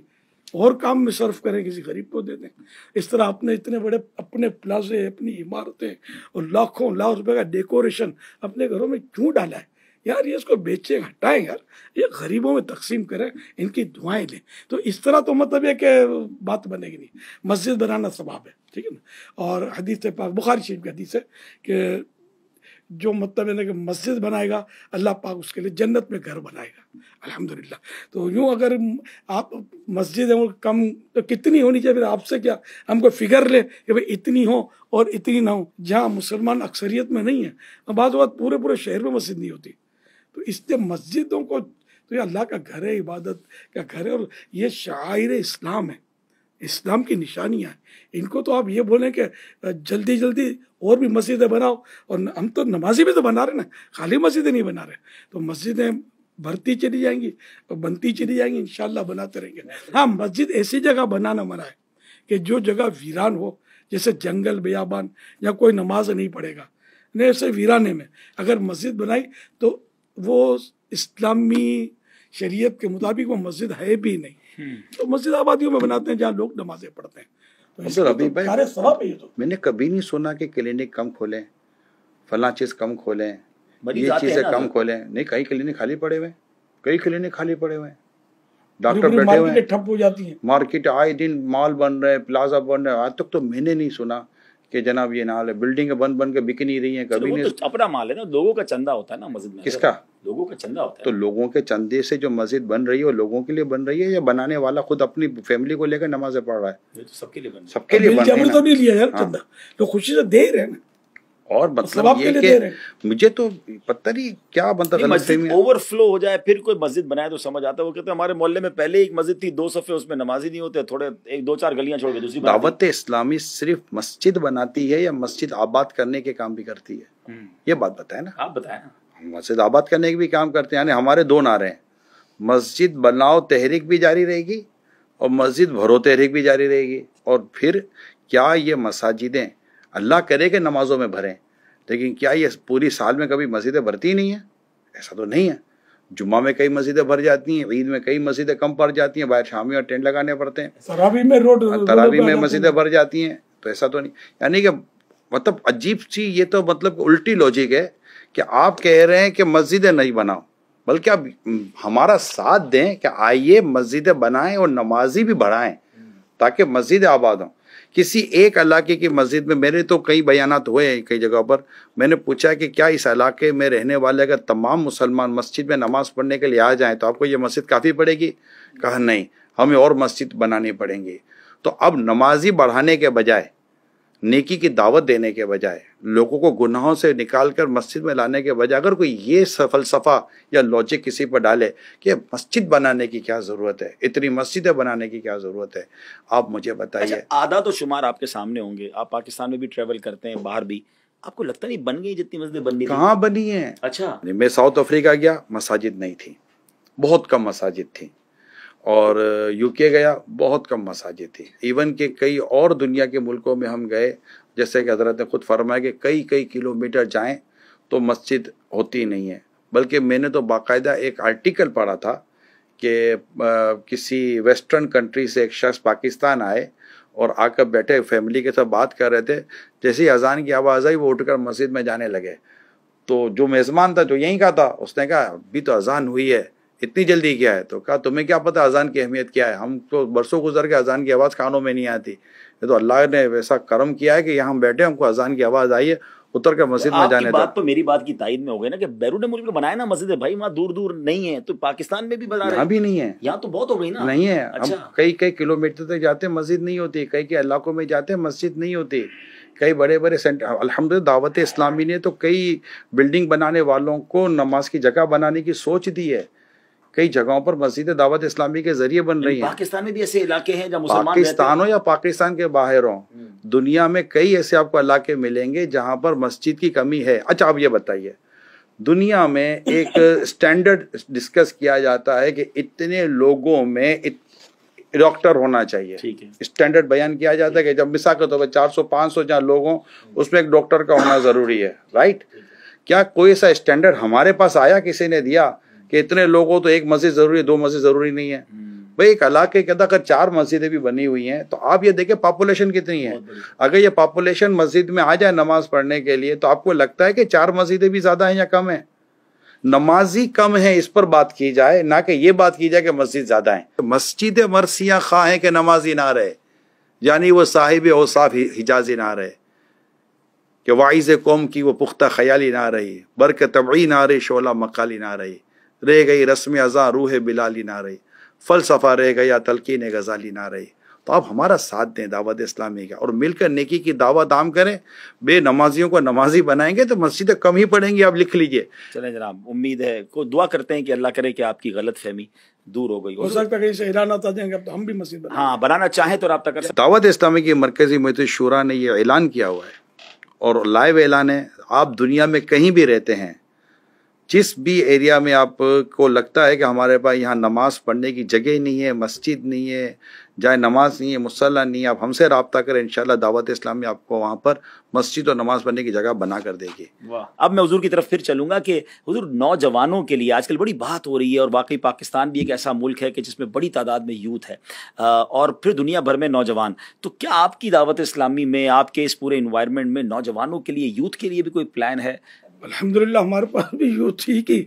اور کام میں صرف کریں، کسی غریب کو دے دیں. اس طرح آپ نے اتنے بڑے اپنے پلازے، اپنی عمارتیں اور لاکھوں لاکھ روپے کا ڈیکوریشن اپنے گھروں میں کیوں ڈالا ہے؟ یار یہ اس کو بیچے ہٹائیں، یار یہ غریبوں میں تقسیم کریں، ان کی دعائیں لیں. تو اس طرح تو مطلب یہ کہ بات بنے گی نہیں. مسجد بنانا ثواب ہے، ٹھیک ہے نا. اور حدیث پاک بخاری شریف کی حدیث ہے کہ جو مطلب ہے کہ مسجد بنائے گا اللہ پاک اس کے لیے جنت میں گھر بنائے گا. الحمدللہ. تو یوں اگر آپ مسجد کم تو کتنی ہونی چاہیے؟ پھر آپ سے کیا ہم کو فگر لے کہ بھئی اتنی ہو اور اتنی نہ ہو. جہاں مسلمان اکثریت میں نہیں ہیں، بعض اوقات پورے شہر میں مسجد نہیں ہوتی. تو اس لیے مسجدوں کو تو یہ اللہ کا گھر ہے، عبادت کا گھر ہے، اور یہ شعائر اسلام ہے، اسلام کی نشانیاں ہیں. ان کو تو آپ یہ بولیں کہ جلدی جلدی اور بھی مسجدیں بناؤ، اور ہم تو نمازی بھی تو بنا رہے نا، خالی مسجدیں نہیں بنا رہے. تو مسجدیں بھرتی چلی جائیں گی اور بنتی چلی جائیں گی، انشاءاللہ بناتے رہیں گے. ہاں مسجد ایسی جگہ بنانا منع ہے کہ جو جگہ ویران ہو، جیسے جنگل بیابان، یا کوئی نماز نہیں پڑھے گا، نہیں ایسے ویرانے میں اگر مسجد بنائی تو وہ اسلامی شریعت کے مطابق وہ مسجد ہے بھی نہیں. تو مسجد آبادیوں میں بناتے ہیں جہاں لوگ نمازیں پڑھتے ہیں.
میں نے کبھی نہیں سنا کہ کلینک کم کھولیں، فلاں چیز کم کھولیں، یہ چیزیں کم کھولیں. نہیں، کئی کلینک خالی پڑے ہوئے ہیں، کئی کلینک خالی پڑے ہوئے ہیں، ڈاکٹر بیٹھے ہوئے ہیں،
ٹھپ ہو جاتی ہیں
مارکیٹ آئے دن مال بن رہے ہیں، پلازا بن رہے ہیں. آج تک تو میں نے نہیں سنا کہ جناب یہ نال ہے، بلڈنگیں بن کے بک نہیں رہی ہیں. کبھی نہیں.
اپنا مال ہے نا، لوگوں کا چندہ ہوتا ہے نا مسجد میں.
کس کا؟
لوگوں کا چندہ ہوتا ہے.
تو لوگوں کے چندے سے جو مسجد بن رہی ہے وہ لوگوں کے لیے بن رہی ہے یا بنانے والا خود اپنی فیملی کو لے کر نمازیں پڑھ رہا ہے؟
یہ تو سب کے لیے بن رہا ہے.
سب کے لیے بن رہا ہے.
تو نہیں لیا یار چندہ، تو خوشی سے دے رہے ہیں نا.
اور مطلب یہ کہ مجھے تو پتہ نہیں کیا بنتا غلط فہمی.
اوور فلو ہو جائے پھر کوئی مسجد بنائے تو سمجھ آتا ہے. وہ کہتے ہیں ہمارے محلے میں پہلے ایک مسجد تھی، 2 صفحے اس میں نمازی نہیں ہوتے، تھوڑے 1-2-4 گلیاں چھوڑ کے دوسری.
دعوت اسلامی صرف مسجد بناتی ہے یا مسجد آباد کرنے کے کام بھی کرتی ہے؟ یہ بات بتائیں نا.
آپ بتائیں.
مسجد آباد کرنے کے بھی کام کرتے ہیں. یعنی ہمارے 2 نعرے ہیں، مسجد بناؤ تحریک بھی جاری رہے گی اور مسجد بھرو تحریک بھی جاری رہے گی. اور پھر کیا یہ مساجدیں اللہ کرے کہ نمازوں میں بھریں، لیکن کیا یہ پوری سال میں کبھی مسجدیں بھرتی نہیں ہیں؟ ایسا تو نہیں ہے. جمعہ میں کئی مسجدیں بھر جاتی ہیں، عید میں کئی مسجدیں کم پڑ جاتی ہیں، باہر شامی اور ٹینٹ لگانے پڑتے ہیں. تراویح میں مسجدیں بھر جاتی ہیں. تو ایسا تو نہیں. یعنی کہ مطلب عجیب سی یہ تو مطلب الٹی لوجک ہے کہ آپ کہہ رہے ہیں کہ مسجدیں نہیں بناؤ، بلکہ آپ ہمارا ساتھ دیں کہ آئیے مسجدیں بنائیں اور نمازی بھی بڑھائیں تاکہ مسجد آباد ہوں. کسی ایک علاقے کی مسجد میں میرے تو کئی بیانات ہوئے ہیں کئی جگہ پر. میں نے پوچھا کہ کیا اس علاقے میں رہنے والے اگر تمام مسلمان مسجد میں نماز پڑھنے کے لیے آ جائیں تو آپ کو یہ مسجد کافی پڑے گی؟ کہا نہیں، ہمیں اور مسجد بنانی پڑیں گی. تو اب نمازی بڑھانے کے بجائے، نیکی کی دعوت دینے کے بجائے، لوگوں کو گناہوں سے نکال کر مسجد میں لانے کے بجائے اگر کوئی یہ فلسفہ یا لاجک کسی پر ڈالے کہ مسجد بنانے کی کیا ضرورت ہے، اتنی مسجدیں بنانے کی کیا ضرورت ہے، آپ مجھے بتائیے.
اعداد و شمار آپ کے سامنے ہوں گے، آپ پاکستان میں بھی ٹریول کرتے ہیں، باہر بھی. آپ کو لگتا نہیں بن گئی جتنی مسجدیں بننی تھیں؟
کہاں بنی ہیں.
اچھا،
میں ساؤتھ افریقہ گیا، مساجد نہیں تھی، بہت کم مساجد تھی. اور UK گیا، بہت کم مساجد تھی. ایون کہ کئی اور دنیا کے ملکوں میں ہم گئے، جیسے کہ حضرت نے خود فرمایا کہ کئی کلومیٹر جائیں تو مسجد ہوتی نہیں ہے. بلکہ میں نے تو باقاعدہ ایک آرٹیکل پڑھا تھا کہ کسی ویسٹرن کنٹری سے ایک شخص پاکستان آئے اور آ کر بیٹھے فیملی کے ساتھ بات کر رہے تھے. جیسے ہی اذان کی آواز آئی وہ اٹھ کر مسجد میں جانے لگے. تو جو میزبان تھا جو یہیں کا تھا، اس نے کہا ابھی تو اذان ہوئی ہے، اتنی جلدی کیا ہے؟ تو کہا تمہیں کیا پتہ اذان کی اہمیت کیا ہے؟ ہم تو برسوں گزر کے اذان کی آواز کانوں میں نہیں آتی. یہ تو اللہ نے ویسا کرم کیا ہے کہ یہاں ہم بیٹھے، ہم کو اذان کی آواز آئی ہے اتر کر مسجد میں جانے
بات تو میری بات کی تائید میں ہو گئی نا کہ بیرون ملک میں بنائے نا مسجد ہے بھائی، وہاں دور دور نہیں ہے، تو پاکستان میں بھی بنا رہے ہیں،
بھی نہیں ہے،
یہاں تو بہت ہو گئی نا،
نہیں ہے، ہم کئی کلومیٹر تک جاتے ہیں مسجد نہیں ہوتی، کئی علاقوں میں جاتے ہیں مسجد نہیں ہوتی، کئی بڑے بڑے سینٹر، الحمدللہ دعوت اسلامی نے تو کئی بلڈنگ بنانے والوں کو نماز کی جگہ بنانے کی سوچ دی ہے، کئی جگہوں پر مسجد دعوت اسلامی کے ذریعے بن رہی ہیں۔
پاکستان میں بھی ایسے علاقے ہیں جہاں مسلمان
پاکستان ہو یا پاکستان کے باہر ہوں، دنیا میں کئی ایسے آپ کو علاقے ملیں گے جہاں پر مسجد کی کمی ہے۔ اچھا آپ یہ بتائیے، دنیا میں ایک سٹینڈرڈ ڈسکس کیا جاتا ہے کہ اتنے لوگوں میں ڈاکٹر ہونا چاہیے، اسٹینڈرڈ بیان کیا جاتا ہے کہ جب مثال کے طور پر 400-500 جہاں لوگ ہوں اس میں ایک ڈاکٹر کا ہونا ضروری ہے، رائٹ؟ کیا کوئی ایسا اسٹینڈرڈ ہمارے پاس آیا، کسی نے دیا کہ اتنے لوگوں تو ایک مسجد ضروری ہے، 2 مسجد ضروری نہیں ہے؟ بھئی ایک علاقے کے اندر 4 مسجدیں بھی بنی ہوئی ہیں تو آپ یہ دیکھیں پاپولیشن کتنی ہے، اگر یہ پاپولیشن مسجد میں آ جائے نماز پڑھنے کے لیے تو آپ کو لگتا ہے کہ 4 مسجدیں بھی زیادہ ہیں یا کم ہیں؟ نمازی کم ہیں اس پر بات کی جائے، نہ کہ یہ بات کی جائے کہ مسجد زیادہ ہیں۔ مسجد مرثیہ خواہ ہیں کہ نمازی نہ رہے، یعنی وہ صاحب اوصاف حجازی نہ رہے، کہ واعظ قوم کی وہ پختہ خیالی نہ رہی، برق طبعی نہ رہی، شعلہ مقالی نہ رہی، رہ گئی رسم ازاں روح بلالی نہ رہی، فلسفہ رہ گیا تلقین غزالی نہ رہی۔ تو آپ ہمارا ساتھ دیں دعوت اسلامی کا اور مل کر نیکی کی دعوت عام کریں، بے نمازیوں کو نمازی بنائیں گے تو مسجدیں کم ہی پڑیں گی، آپ لکھ لیجئے۔
چلیں جناب، امید ہے کو دعا کرتے ہیں کہ اللہ کرے کہ آپ کی غلط فہمی دور ہو گئی
ہو سکتا ہے کہ اسے اعلانات آ جائیں گے تو ہم بھی مسجد بنائیں۔
ہاں بنانا چاہیں تو رابطہ کر سکتے۔
دعوت اسلامی کی مرکزی محیط شورا نے یہ اعلان کیا ہوا ہے اور لائیو اعلان ہے، آپ دنیا میں کہیں بھی رہتے ہیں، جس بھی ایریا میں آپ کو لگتا ہے کہ ہمارے پاس یہاں نماز پڑھنے کی جگہ نہیں ہے، مسجد نہیں ہے، جائے نماز نہیں ہے، مصلی نہیں ہے، آپ ہم سے رابطہ کریں، انشاءاللہ دعوت اسلامی آپ کو وہاں پر مسجد اور نماز پڑھنے کی جگہ بنا کر دے گی۔
اب میں حضور کی طرف پھر چلوں گا کہ حضور نوجوانوں کے لیے آج کل بڑی بات ہو رہی ہے، اور واقعی پاکستان بھی ایک ایسا ملک ہے کہ جس میں بڑی تعداد میں یوتھ ہے اور پھر دنیا بھر میں نوجوان، تو کیا آپ کی دعوت اسلامی میں، آپ کے اس پورے انوائرمنٹ میں نوجوانوں کے لیے، یوتھ کے لیے بھی کوئی پلان ہے؟
الحمدللہ ہمارے پاس بھی یوتھ ہی کی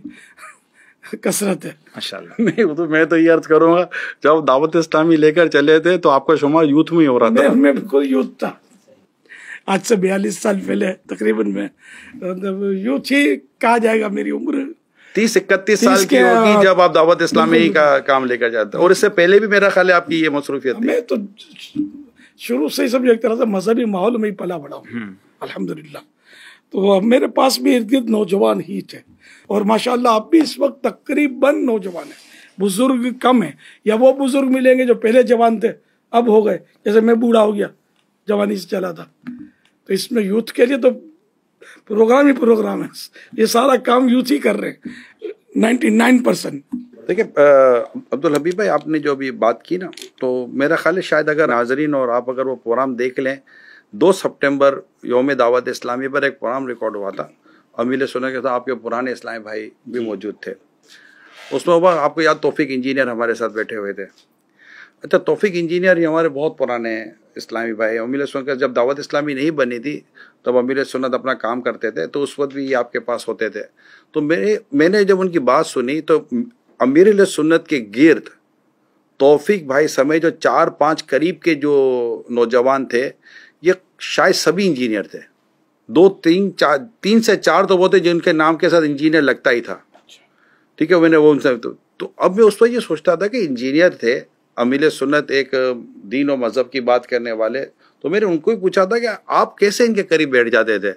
کثرت ہے
ماشاءاللہ۔
نہیں میں تو یہ عرض کروں گا، جب دعوت اسلامی لے کر چلے تھے تو آپ کا شمار یوتھ میں ہی ہو رہا تھا۔
میں بالکل یوتھ تھا، آج سے 42 سال پہلے تقریباً میں یوتھ ہی کہا جائے گا۔ میری عمر
30-31 سال کی ہوگی جب آپ دعوت اسلامی کا کام لے کر جاتے ہیں، اور اس سے پہلے بھی میرا خیال ہے آپ کی یہ مصروفیت تھی۔
میں تو شروع سے ہی سب ایک طرح سے مذہبی ماحول میں ہی پلا بڑا ہوں الحمدللہ، تو میرے پاس بھی ارد گرد نوجوان ہی تھے، اور ماشاءاللہ اب بھی اس وقت تقریباً نوجوان ہیں، بزرگ کم ہیں، یا وہ بزرگ ملیں گے جو پہلے جوان تھے اب ہو گئے، جیسے میں بوڑھا ہو گیا، جوانی سے چلا تھا۔ تو اس میں یوتھ کے لیے تو پروگرام ہی پروگرام ہے، یہ سارا کام یوتھ ہی کر رہے ہیں 99%۔
دیکھیں عبدالحبیب بھائی، آپ نے جو ابھی بات کی نا، تو میرا خیال ہے شاید اگر ناظرین اور آپ اگر وہ پروگرام دیکھ لیں، 2 سپٹمبر یوم دعوت اسلامی پر ایک پروگرام ریکارڈ ہوا تھا، امیل سنت کے ساتھ آپ کے پرانے اسلامی بھائی بھی موجود تھے، اس میں آپ کو یاد توفیق انجینئر ہمارے ساتھ بیٹھے ہوئے تھے۔ اچھا، توفیق انجینئر یہ ہمارے بہت پرانے اسلامی بھائی، امیل سنت جب دعوت اسلامی نہیں بنی تھی تب امیل سنت اپنا کام کرتے تھے، تو اس وقت بھی یہ آپ کے پاس ہوتے تھے۔ تو میں نے جب ان کی بات سنی تو امیر سنت کے گرد توفیق بھائی سمیت جو 4-5 قریب کے جو نوجوان تھے، یہ شاید سبھی انجینئر تھے، 3 سے 4 تو وہ تھے جن کے نام کے ساتھ انجینئر لگتا ہی تھا، ٹھیک ہے۔ میں نے وہ ان سے تو اب میں اس وقت یہ سوچتا تھا کہ انجینئر تھے، امیل سنت ایک دین و مذہب کی بات کرنے والے، تو میں نے ان کو ہی پوچھا تھا کہ آپ کیسے ان کے قریب بیٹھ جاتے تھے۔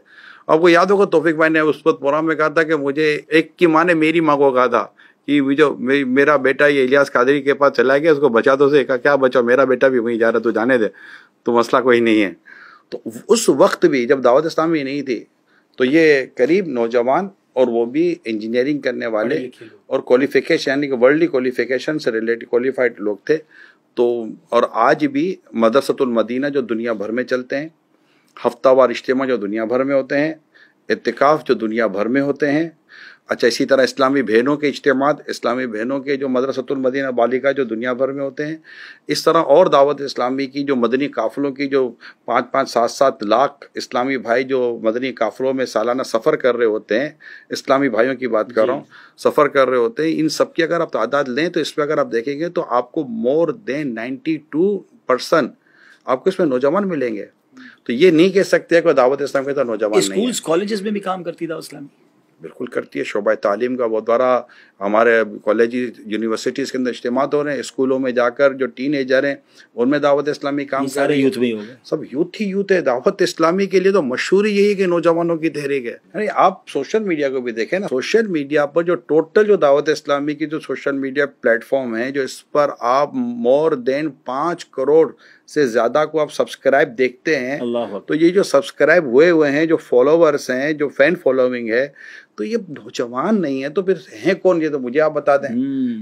آپ کو یاد ہوگا توفیق بھائی نے اس وقت پروگرام میں کہا تھا کہ مجھے ایک کی ماں نے میری ماں کو کہا تھا کہ جو میرا بیٹا یہ الیاس قادری کے پاس چلا گیا، اس کو بچا دو، سے کہا کیا بچا، میرا بیٹا بھی وہیں جا رہا، تو جانے دے، تو مسئلہ کوئی نہیں ہے۔ تو اس وقت بھی جب دعوت اسلامی نہیں تھی تو یہ قریب نوجوان، اور وہ بھی انجینئرنگ کرنے والے اور کوالیفیکیشن یعنی کہ ورلڈلی کوالیفیکیشن سے ریلیٹڈ کوالیفائڈ لوگ تھے۔ تو اور آج بھی مدرسۃ المدینہ جو دنیا بھر میں چلتے ہیں، ہفتہ وار اجتماع جو دنیا بھر میں ہوتے ہیں، اعتکاف جو دنیا بھر میں ہوتے ہیں، اچھا اسی طرح اسلامی بہنوں کے اجتماعات، اسلامی بہنوں کے جو مدرسۃ المدینہ بالیغا جو دنیا بھر میں ہوتے ہیں، اس طرح اور دعوت اسلامی کی جو مدنی قافلوں کی جو 5-5 7-7 لاکھ اسلامی بھائی جو مدنی قافلوں میں سالانہ سفر کر رہے ہوتے ہیں، اسلامی بھائیوں کی بات کر رہا ہوں، سفر کر رہے ہوتے ہیں، ان سب کی اگر آپ تعداد لیں تو اس پہ اگر آپ دیکھیں گے تو آپ کو مور دین 92% آپ کو اس میں نوجوان ملیں گے۔ تو یہ نہیں کہہ سکتے کہ دعوت اسلام کے تو نوجوان نہیں ہے.
اسکولز کالجز میں بھی کام کرتی دعوت اسلامی؟
بالکل کرتی ہے. شعبہ تعلیم کا بہت بڑا ہمارے کالج یونیورسٹیز کے اندر اجتماعات ہو رہے ہیں. اسکولوں میں جا کر جو ٹین ایجر ہیں ان میں دعوت اسلامی کام کر رہی ہے.
یوتھ بھی ہو گئے,
سب یوتھ ہی یوتھ ہے. دعوت اسلامی کے لیے تو مشہور یہی ہے کہ نوجوانوں کی تحریک ہے. یعنی آپ سوشل میڈیا کو بھی دیکھیں نا, سوشل میڈیا پر جو ٹوٹل جو دعوت اسلامی کی جو سوشل میڈیا پلیٹ فارم ہیں, جو اس پر آپ مور دین 5 کروڑ سے زیادہ کو آپ سبسکرائب دیکھتے ہیں, تو یہ جو سبسکرائب ہوئے ہیں, جو فالوورس ہیں, جو فین فالوئنگ ہے, تو یہ نوجوان نہیں ہے تو پھر ہیں کون؟ یہ تو مجھے آپ بتا دیں.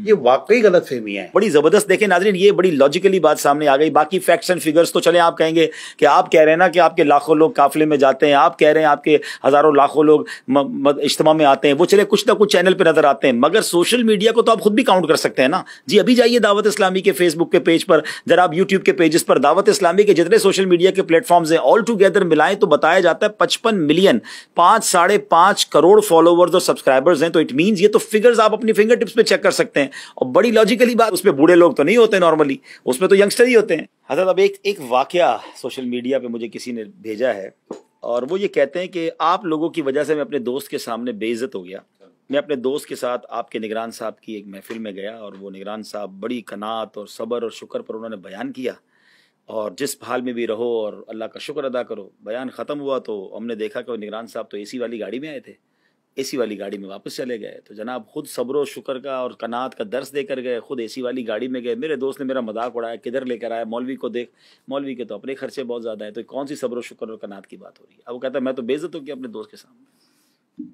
یہ واقعی غلط فہمی ہے.
بڑی زبردست. دیکھیں ناظرین, یہ بڑی لاجیکلی بات سامنے آ گئی. باقی فیکٹس اینڈ فگرز تو چلیں آپ کہیں گے کہ آپ کہہ رہے ہیں نا کہ آپ کے لاکھوں لوگ قافلے میں جاتے ہیں, آپ کہہ رہے ہیں آپ کے ہزاروں لاکھوں لوگ اجتماع میں آتے ہیں, وہ چلے کچھ نہ کچھ چینل پہ نظر آتے ہیں, مگر سوشل میڈیا کو تو آپ خود بھی کاؤنٹ کر سکتے ہیں نا جی. ابھی جائیے دعوت اسلامی کے فیس بک کے پیج پر, ذرا آپ یوٹیوب کے پیجز پر دعوت اسلامی کے جتنے سوشل میڈیا کے پلیٹ فارمز ہیں آل ٹوگیدر ملائیں تو بتایا جاتا ہے 55 ملین 5.5 کروڑ فالوورز اور سبسکرائبرز ہیں. تو اٹ مینز یہ تو فگرز آپ اپنی فنگر ٹپس پہ چیک کر سکتے ہیں. اور بڑی لاجیکلی بات, اس پہ بوڑھے لوگ تو نہیں ہوتے نارملی, اس میں تو ینگسٹر ہی ہوتے ہیں. حضرت اب ایک واقعہ سوشل میڈیا پہ مجھے کسی نے بھیجا ہے, اور وہ یہ کہتے ہیں کہ آپ لوگوں کی وجہ سے میں اپنے دوست کے سامنے بے عزت ہو گیا. میں اپنے دوست کے ساتھ آپ کے نگران صاحب کی ایک محفل میں گیا, اور وہ نگران صاحب بڑی قناعت اور صبر اور شکر پر انہوں نے بیان کیا, اور جس حال میں بھی رہو اور اللہ کا شکر ادا کرو. بیان ختم ہوا تو ہم نے دیکھا کہ وہ نگران صاحب تو اے سی والی گاڑی میں آئے تھے, اے سی والی گاڑی میں واپس چلے گئے. تو جناب خود صبر و شکر کا اور قناعت کا درس دے کر گئے, خود اے سی والی گاڑی میں گئے. میرے دوست نے میرا مذاق اڑایا, کدھر لے کر آیا, مولوی کو دیکھ, مولوی کے تو اپنے خرچے بہت زیادہ ہیں, تو کون سی صبر و شکر اور قناعت کی بات ہو رہی ہے؟ اب وہ کہتا ہے میں تو بے عزت ہو گیا اپنے دوست کے سامنے.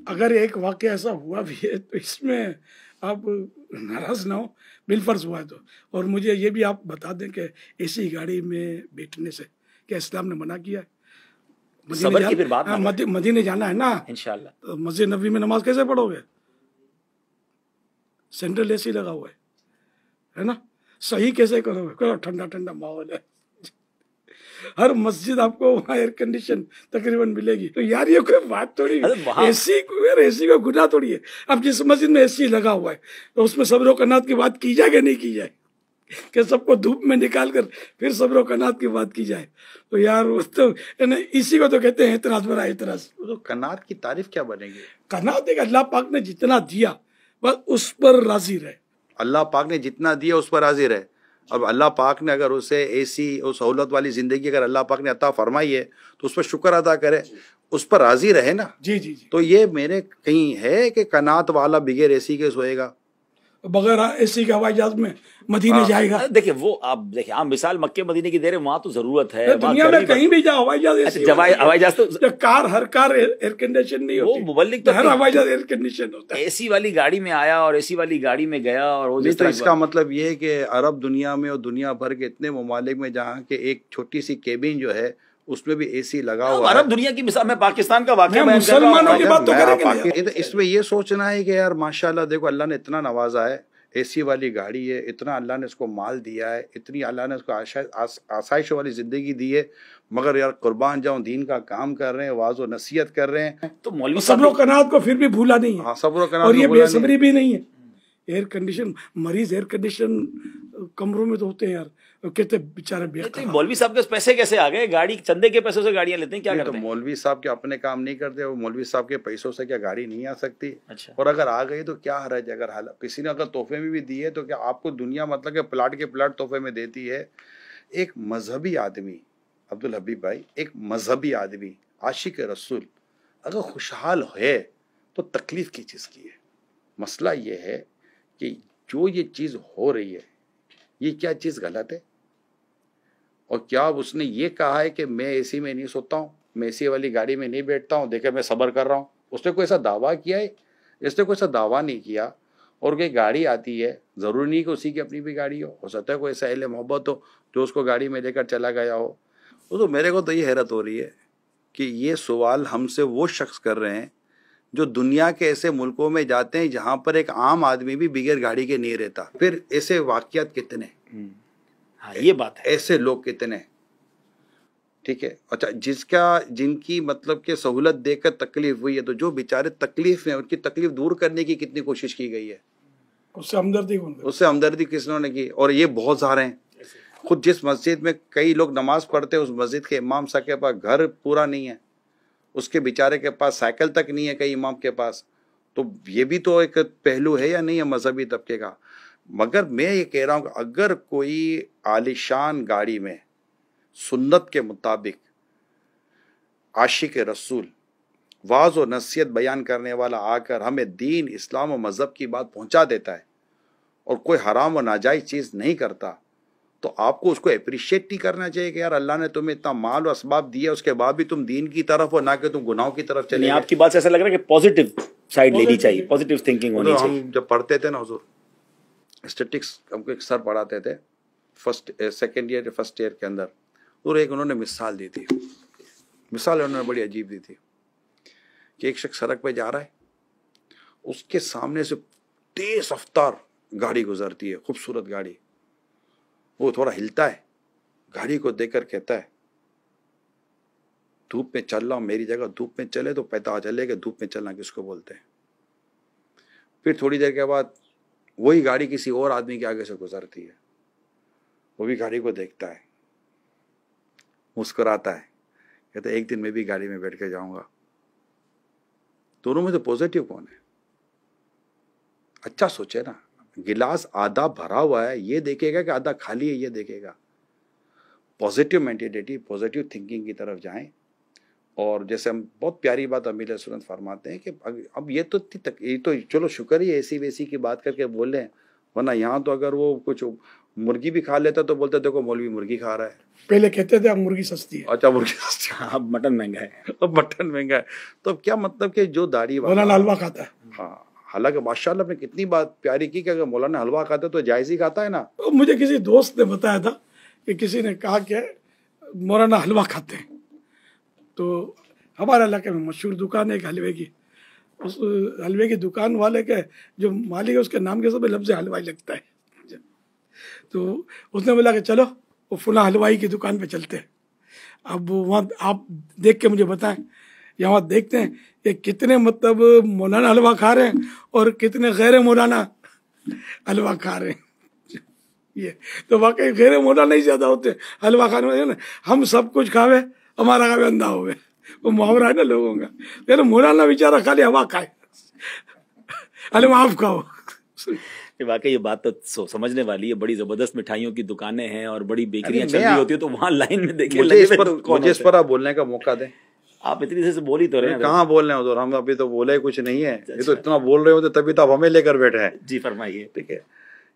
اگر ایک واقعہ ایسا ہوا بھی ہے تو اس میں آپ ناراض نہ ہو, بالفرض ہوا ہے تو. اور مجھے یہ بھی آپ بتا دیں کہ ایسی گاڑی میں بیٹھنے سے کیا اسلام نے منع کیا ہے؟
صبر کی پھر بات
مدینے جانا ہے نا
انشاءاللہ,
مسجد نبوی میں نماز کیسے پڑھو گے؟ سینٹرل اے سی لگا ہوا ہے نا, صحیح کیسے کرو گے؟ ٹھنڈا ٹھنڈا ماحول ہے, ہر مسجد آپ کو وہاں ایئر کنڈیشن تقریباً ملے گی. تو یار یہ کوئی بات تھوڑی ہے, اے سی کا گناہ تھوڑی ہے. اب جس مسجد میں اے سی لگا ہوا ہے تو اس میں صبر و قناعت کی بات کی جائے کہ نہیں کی جائے, کہ سب کو دھوپ میں نکال کر پھر صبر و قناعت کی بات کی جائے؟ تو یار تو اسی کو تو کہتے ہیں اعتراض برا اعتراض.
تو قناعت کی تعریف کیا بنے گی؟
قناعت ایک اللہ پاک نے جتنا دیا بس اس پر راضی رہے.
اللہ پاک نے جتنا دیا اس پر راضی رہے. اب اللہ پاک نے اگر اسے اے سی اور سہولت والی زندگی اگر اللہ پاک نے عطا فرمائی ہے تو اس پر شکر ادا کرے, اس پر راضی رہے نا.
جی جی جی.
تو یہ میرے کہیں ہے کہ قناعت والا بغیر اے سی کے سوئے گا,
بغیر اے سی کے ہوائی جہاز میں مدینے جائے گا؟
دیکھیں وہ آپ دیکھیں عام مثال مکے مدینے کی دے رہے, وہاں تو ضرورت ہے.
دنیا میں کہیں بھی جاؤ ہوائی جہاز,
ہوائی جہاز تو
کار, ہر کار ایئر کنڈیشن نہیں ہوتی,
وہ مبلک تو
ہر ہوائی جہاز ایئر کنڈیشن ہوتا ہے.
اے سی والی گاڑی میں آیا اور اے سی والی گاڑی میں گیا, اور وہ
تو اس کا مطلب یہ ہے کہ عرب دنیا میں اور دنیا بھر کے اتنے ممالک میں جہاں کے ایک چھوٹی سی کیبن جو ہے اس میں بھی اے سی لگا ہوا ہے.
عرب دنیا کی مثال, میں پاکستان کا واقعہ بیان کر
مسلمانوں کی بات تو کریں گے.
اس میں یہ سوچنا ہے کہ یار ماشاءاللہ دیکھو اللہ نے اتنا نوازا ہے, اے سی والی گاڑی ہے, اتنا اللہ نے اس کو مال دیا ہے, اتنی اللہ نے اس کو آسائش والی زندگی دی ہے, مگر یار قربان جاؤں دین کا کام کر رہے ہیں, واعظ و نصیحت کر رہے ہیں.
تو مولوی
صبر و قناعت کو پھر بھی بھولا نہیں ہے,
صبر و قناعت,
اور یہ بے صبری بھی نہیں ہے. ایئر کنڈیشن مریض ایئر کنڈیشن کمروں میں تو ہوتے ہیں یار, کہتے بیچارے بے قرار.
مولوی صاحب کے پیسے کیسے آ گئے؟ گاڑی چندے کے پیسوں سے گاڑیاں لیتے ہیں, کیا کرتے ہیں؟
مولوی صاحب کے اپنے کام نہیں کرتے, وہ مولوی صاحب کے پیسوں سے کیا گاڑی نہیں آ سکتی؟
اچھا.
اور اگر آ گئی تو کیا حرج ہے؟ اگر کسی نے اگر تحفے میں بھی دی ہے تو کیا آپ کو دنیا مطلب کہ پلاٹ کے پلاٹ تحفے میں دیتی ہے؟ ایک مذہبی آدمی عبدالحبیب بھائی, ایک مذہبی آدمی عاشق رسول اگر خوشحال ہے تو تکلیف کی چیز کی ہے. مسئلہ یہ ہے کہ جو یہ چیز ہو رہی ہے یہ کیا چیز غلط ہے؟ اور کیا اس نے یہ کہا ہے کہ میں اے سی میں نہیں سوتا ہوں, میں اے سی والی گاڑی میں نہیں بیٹھتا ہوں, دیکھیں میں صبر کر رہا ہوں؟ اس نے کوئی ایسا دعویٰ کیا ہے؟ اس نے کوئی ایسا دعویٰ نہیں کیا. اور کوئی گاڑی آتی ہے, ضروری نہیں کہ اسی کی اپنی بھی گاڑی ہو سکتا ہے کوئی ایسا اہل محبت ہو جو اس کو گاڑی میں لے کر چلا گیا ہو. تو میرے کو تو یہ حیرت ہو رہی ہے کہ یہ سوال ہم سے وہ شخص کر رہے ہیں جو دنیا کے ایسے ملکوں میں جاتے ہیں جہاں پر ایک عام آدمی بھی بغیر گاڑی کے نہیں رہتا. پھر ایسے واقعات کتنے,
یہ بات ہے,
ایسے لوگ کتنے, ٹھیک ہے. اچھا, جن کی مطلب کہ سہولت دیکھ کر تکلیف ہوئی ہے, تو جو بیچارے تکلیف میں ان کی تکلیف دور کرنے کی کتنی کوشش کی گئی ہے,
اس سے ہمدردی
کس نے کی, اور یہ بہت سارے ہیں. خود جس مسجد میں کئی لوگ نماز پڑھتے ہیں اس مسجد کے امام صاحب کے پاس گھر پورا نہیں ہے، اس کے بیچارے کے پاس سائیکل تک نہیں ہے کئی امام کے پاس. تو یہ بھی تو ایک پہلو ہے یا نہیں ہے مذہبی طبقے کا. مگر میں یہ کہہ رہا ہوں کہ اگر کوئی عالیشان گاڑی میں سنت کے مطابق عاشق رسول واعظ و نصیحت بیان کرنے والا آ کر ہمیں دین اسلام و مذہب کی بات پہنچا دیتا ہے اور کوئی حرام و ناجائز چیز نہیں کرتا، تو آپ کو اس کو اپریشیٹ نہیں کرنا چاہیے کہ یار اللہ نے تمہیں اتنا مال و اسباب دیا، اس کے بعد بھی تم دین کی طرف ہو، نہ کہ تم گناہوں کی طرف چلے.
آپ کی بات سے ایسا لگ رہا ہے کہ پازیٹیو سائڈ لینی چاہیے، پازیٹیو تھنکنگ ہونی چاہیے.
ہم جب پڑھتے تھے نا حضور اسٹیٹکس، ہم کو ایک سر پڑھاتے تھے سیکنڈ ایئر فرسٹ ایئر کے اندر، اور ایک انہوں نے مثال دی تھی. مثال انہوں نے بڑی عجیب دی تھی کہ ایک شخص سڑک پہ جا رہا ہے، اس کے سامنے سے تیز رفتار گاڑی گزرتی ہے، خوبصورت گاڑی. وہ تھوڑا ہلتا ہے، گاڑی کو دیکھ کر کہتا ہے دھوپ میں چل رہا ہوں، میری جگہ دھوپ میں چلے تو پتہ چلے کہ دھوپ میں چلنا کس کو بولتے ہیں. پھر تھوڑی دیر کے بعد وہی گاڑی کسی اور آدمی کے آگے سے گزرتی ہے، وہ بھی گاڑی کو دیکھتا ہے، مسکراتا ہے، کہتا ہے ایک دن میں بھی گاڑی میں بیٹھ کے جاؤں گا. دونوں میں تو پوزیٹیو کون ہے؟ اچھا سوچے نا، گلاس آدھا بھرا ہوا ہے یہ دیکھے گا کہ آدھا خالی ہے یہ دیکھے گا. پوزیٹیو مینٹیلیٹی، پوزیٹیو تھنکنگ کی طرف جائیں. اور جیسے ہم بہت پیاری بات امیر سنت فرماتے ہیں کہ اب یہ تو چلو شکر ہی ایسی ویسی کی بات کر کے بول رہے ہیں، ورنہ یہاں تو اگر وہ کچھ مرغی بھی کھا لیتا تو بولتے دیکھو مولوی مرغی کھا رہا ہے.
پہلے کہتے تھے اب مرغی سستی ہے.
اچھا مرغی سستی ہے،
اب مٹن مہنگا ہے.
اب مٹن مہنگا ہے. تو اب کیا مطلب کہ جو داڑھی
مولانا حلوہ کھاتا ہے.
ہاں، حالانکہ ماشاءاللہ نے کتنی بات پیاری کی کہ اگر مولانا حلوہ کھاتا ہے تو جائز ہی کھاتا ہے نا.
مجھے کسی دوست نے بتایا تھا کہ کسی نے کہا کہ مولانا حلوہ کھاتے ہیں. تو ہمارے علاقے میں مشہور دکان ہے ایک حلوے کی، اس حلوے کی دکان والے کے جو مالک ہے اس کے نام کے سب لفظ حلوائی لگتا ہے. تو اس نے بولا کہ چلو وہ فلاں حلوائی کی دکان پہ چلتے ہیں. اب وہاں آپ دیکھ کے مجھے بتائیں، یہاں دیکھتے ہیں کہ کتنے مطلب مولانا حلوہ کھا رہے ہیں اور کتنے غیر مولانا حلوہ کھا رہے ہیں. یہ تو واقعی غیر مولانا ہی زیادہ ہوتے ہیں حلوہ کھانے والے. ہم سب کچھ کھاوے ہمارا کھاوے اندھا ہوئے، وہ محاورہ ہے نا لوگوں کا. لیکن مولانا بیچارہ خالی ہوا کھائے، حلوہ آپ کھاؤ.
واقعی یہ بات تو سمجھنے والی ہے. بڑی زبردست مٹھائیوں کی دکانیں ہیں اور بڑی بیکریاں چل رہی ہوتی ہیں، تو وہاں لائن میں دیکھیں
مجھے اس پر آپ بولنے کا موقع دیں.
آپ اتنی دیر سے بول ہی تو رہے ہیں.
کہاں بول رہے ہیں حضور، ہم ابھی تو بولے کچھ نہیں ہے. یہ تو اتنا بول رہے ہوتے تبھی تو آپ ہمیں لے کر بیٹھے ہیں.
جی فرمائیے.
ٹھیک ہے،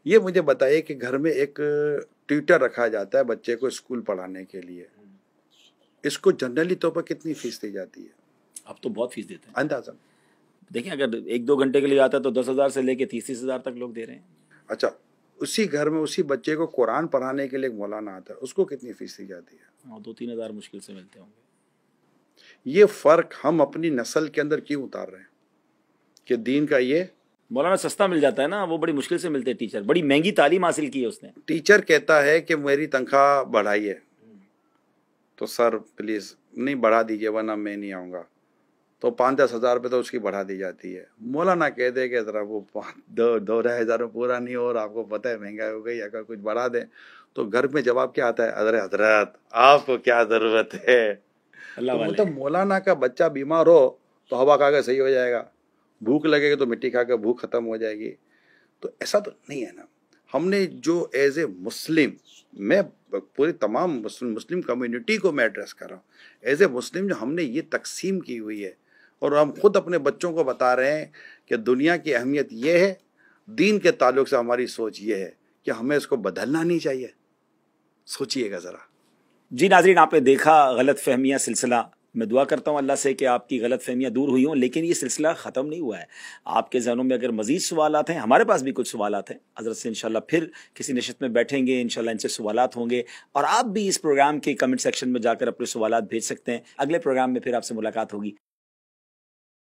یہ مجھے بتائیے کہ گھر میں ایک ٹیوٹر رکھا جاتا ہے بچے کو اسکول پڑھانے کے لیے، اس کو جنرلی طور پر کتنی فیس دی جاتی ہے؟
آپ تو بہت فیس دیتے ہیں.
اندازہ
دیکھیں اگر 1-2 گھنٹے کے لیے آتا ہے تو 10,000 سے لے کے 30,000 تک لوگ دے رہے ہیں.
اچھا، اسی گھر میں اسی بچے کو قرآن پڑھانے کے لیے ایک مولانا آتا ہے، اس کو کتنی فیس دی جاتی ہے؟
2-3 ہزار مشکل سے ملتے ہوں گے.
یہ فرق ہم اپنی نسل کے اندر کیوں اتار رہے ہیں کہ دین کا یہ
مولانا سستا مل جاتا ہے نا، وہ بڑی مشکل سے ملتے ہیں. ٹیچر بڑی مہنگی تعلیم حاصل کی ہے اس نے.
ٹیچر کہتا ہے کہ میری تنخواہ بڑھائیے، تو سر پلیز نہیں بڑھا دیجیے ورنہ میں نہیں آؤں گا، تو 5-10 ہزار روپے تو اس کی بڑھا دی جاتی ہے. مولانا کہہ دے کہ ذرا وہ 2-2.5 ہزار میں پورا نہیں ہو رہا، آپ کو پتہ ہے مہنگائی ہو گئی، اگر کچھ بڑھا دیں تو گھر میں جواب کیا آتا ہے؟ حضرت آپ کو کیا ضرورت ہے؟
اللہ والے.
مطلب مولانا کا بچہ بیمار ہو تو ہوا کھا کے صحیح ہو جائے گا، بھوک لگے گی تو مٹی کھا کے بھوک ختم ہو جائے گی. تو ایسا تو نہیں ہے نا. ہم نے جو ایز اے مسلم، میں پوری تمام مسلم کمیونٹی کو میں ایڈریس کر رہا ہوں، ایز اے مسلم جو ہم نے یہ تقسیم کی ہوئی ہے، اور ہم خود اپنے بچوں کو بتا رہے ہیں کہ دنیا کی اہمیت یہ ہے، دین کے تعلق سے ہماری سوچ یہ ہے کہ ہمیں اس کو بدلنا نہیں چاہیے. سوچئے گا ذرا.
جی ناظرین، آپ نے دیکھا غلط فہمیاں سلسلہ. میں دعا کرتا ہوں اللہ سے کہ آپ کی غلط فہمیاں دور ہوئی ہوں، لیکن یہ سلسلہ ختم نہیں ہوا ہے. آپ کے ذہنوں میں اگر مزید سوالات ہیں، ہمارے پاس بھی کچھ سوالات ہیں، حضرت سے انشاءاللہ پھر کسی نشست میں بیٹھیں گے، انشاءاللہ ان سے سوالات ہوں گے، اور آپ بھی اس پروگرام کے کمنٹ سیکشن میں جا کر اپنے سوالات بھیج سکتے ہیں. اگلے پروگرام میں پھر آپ سے ملاقات ہوگی.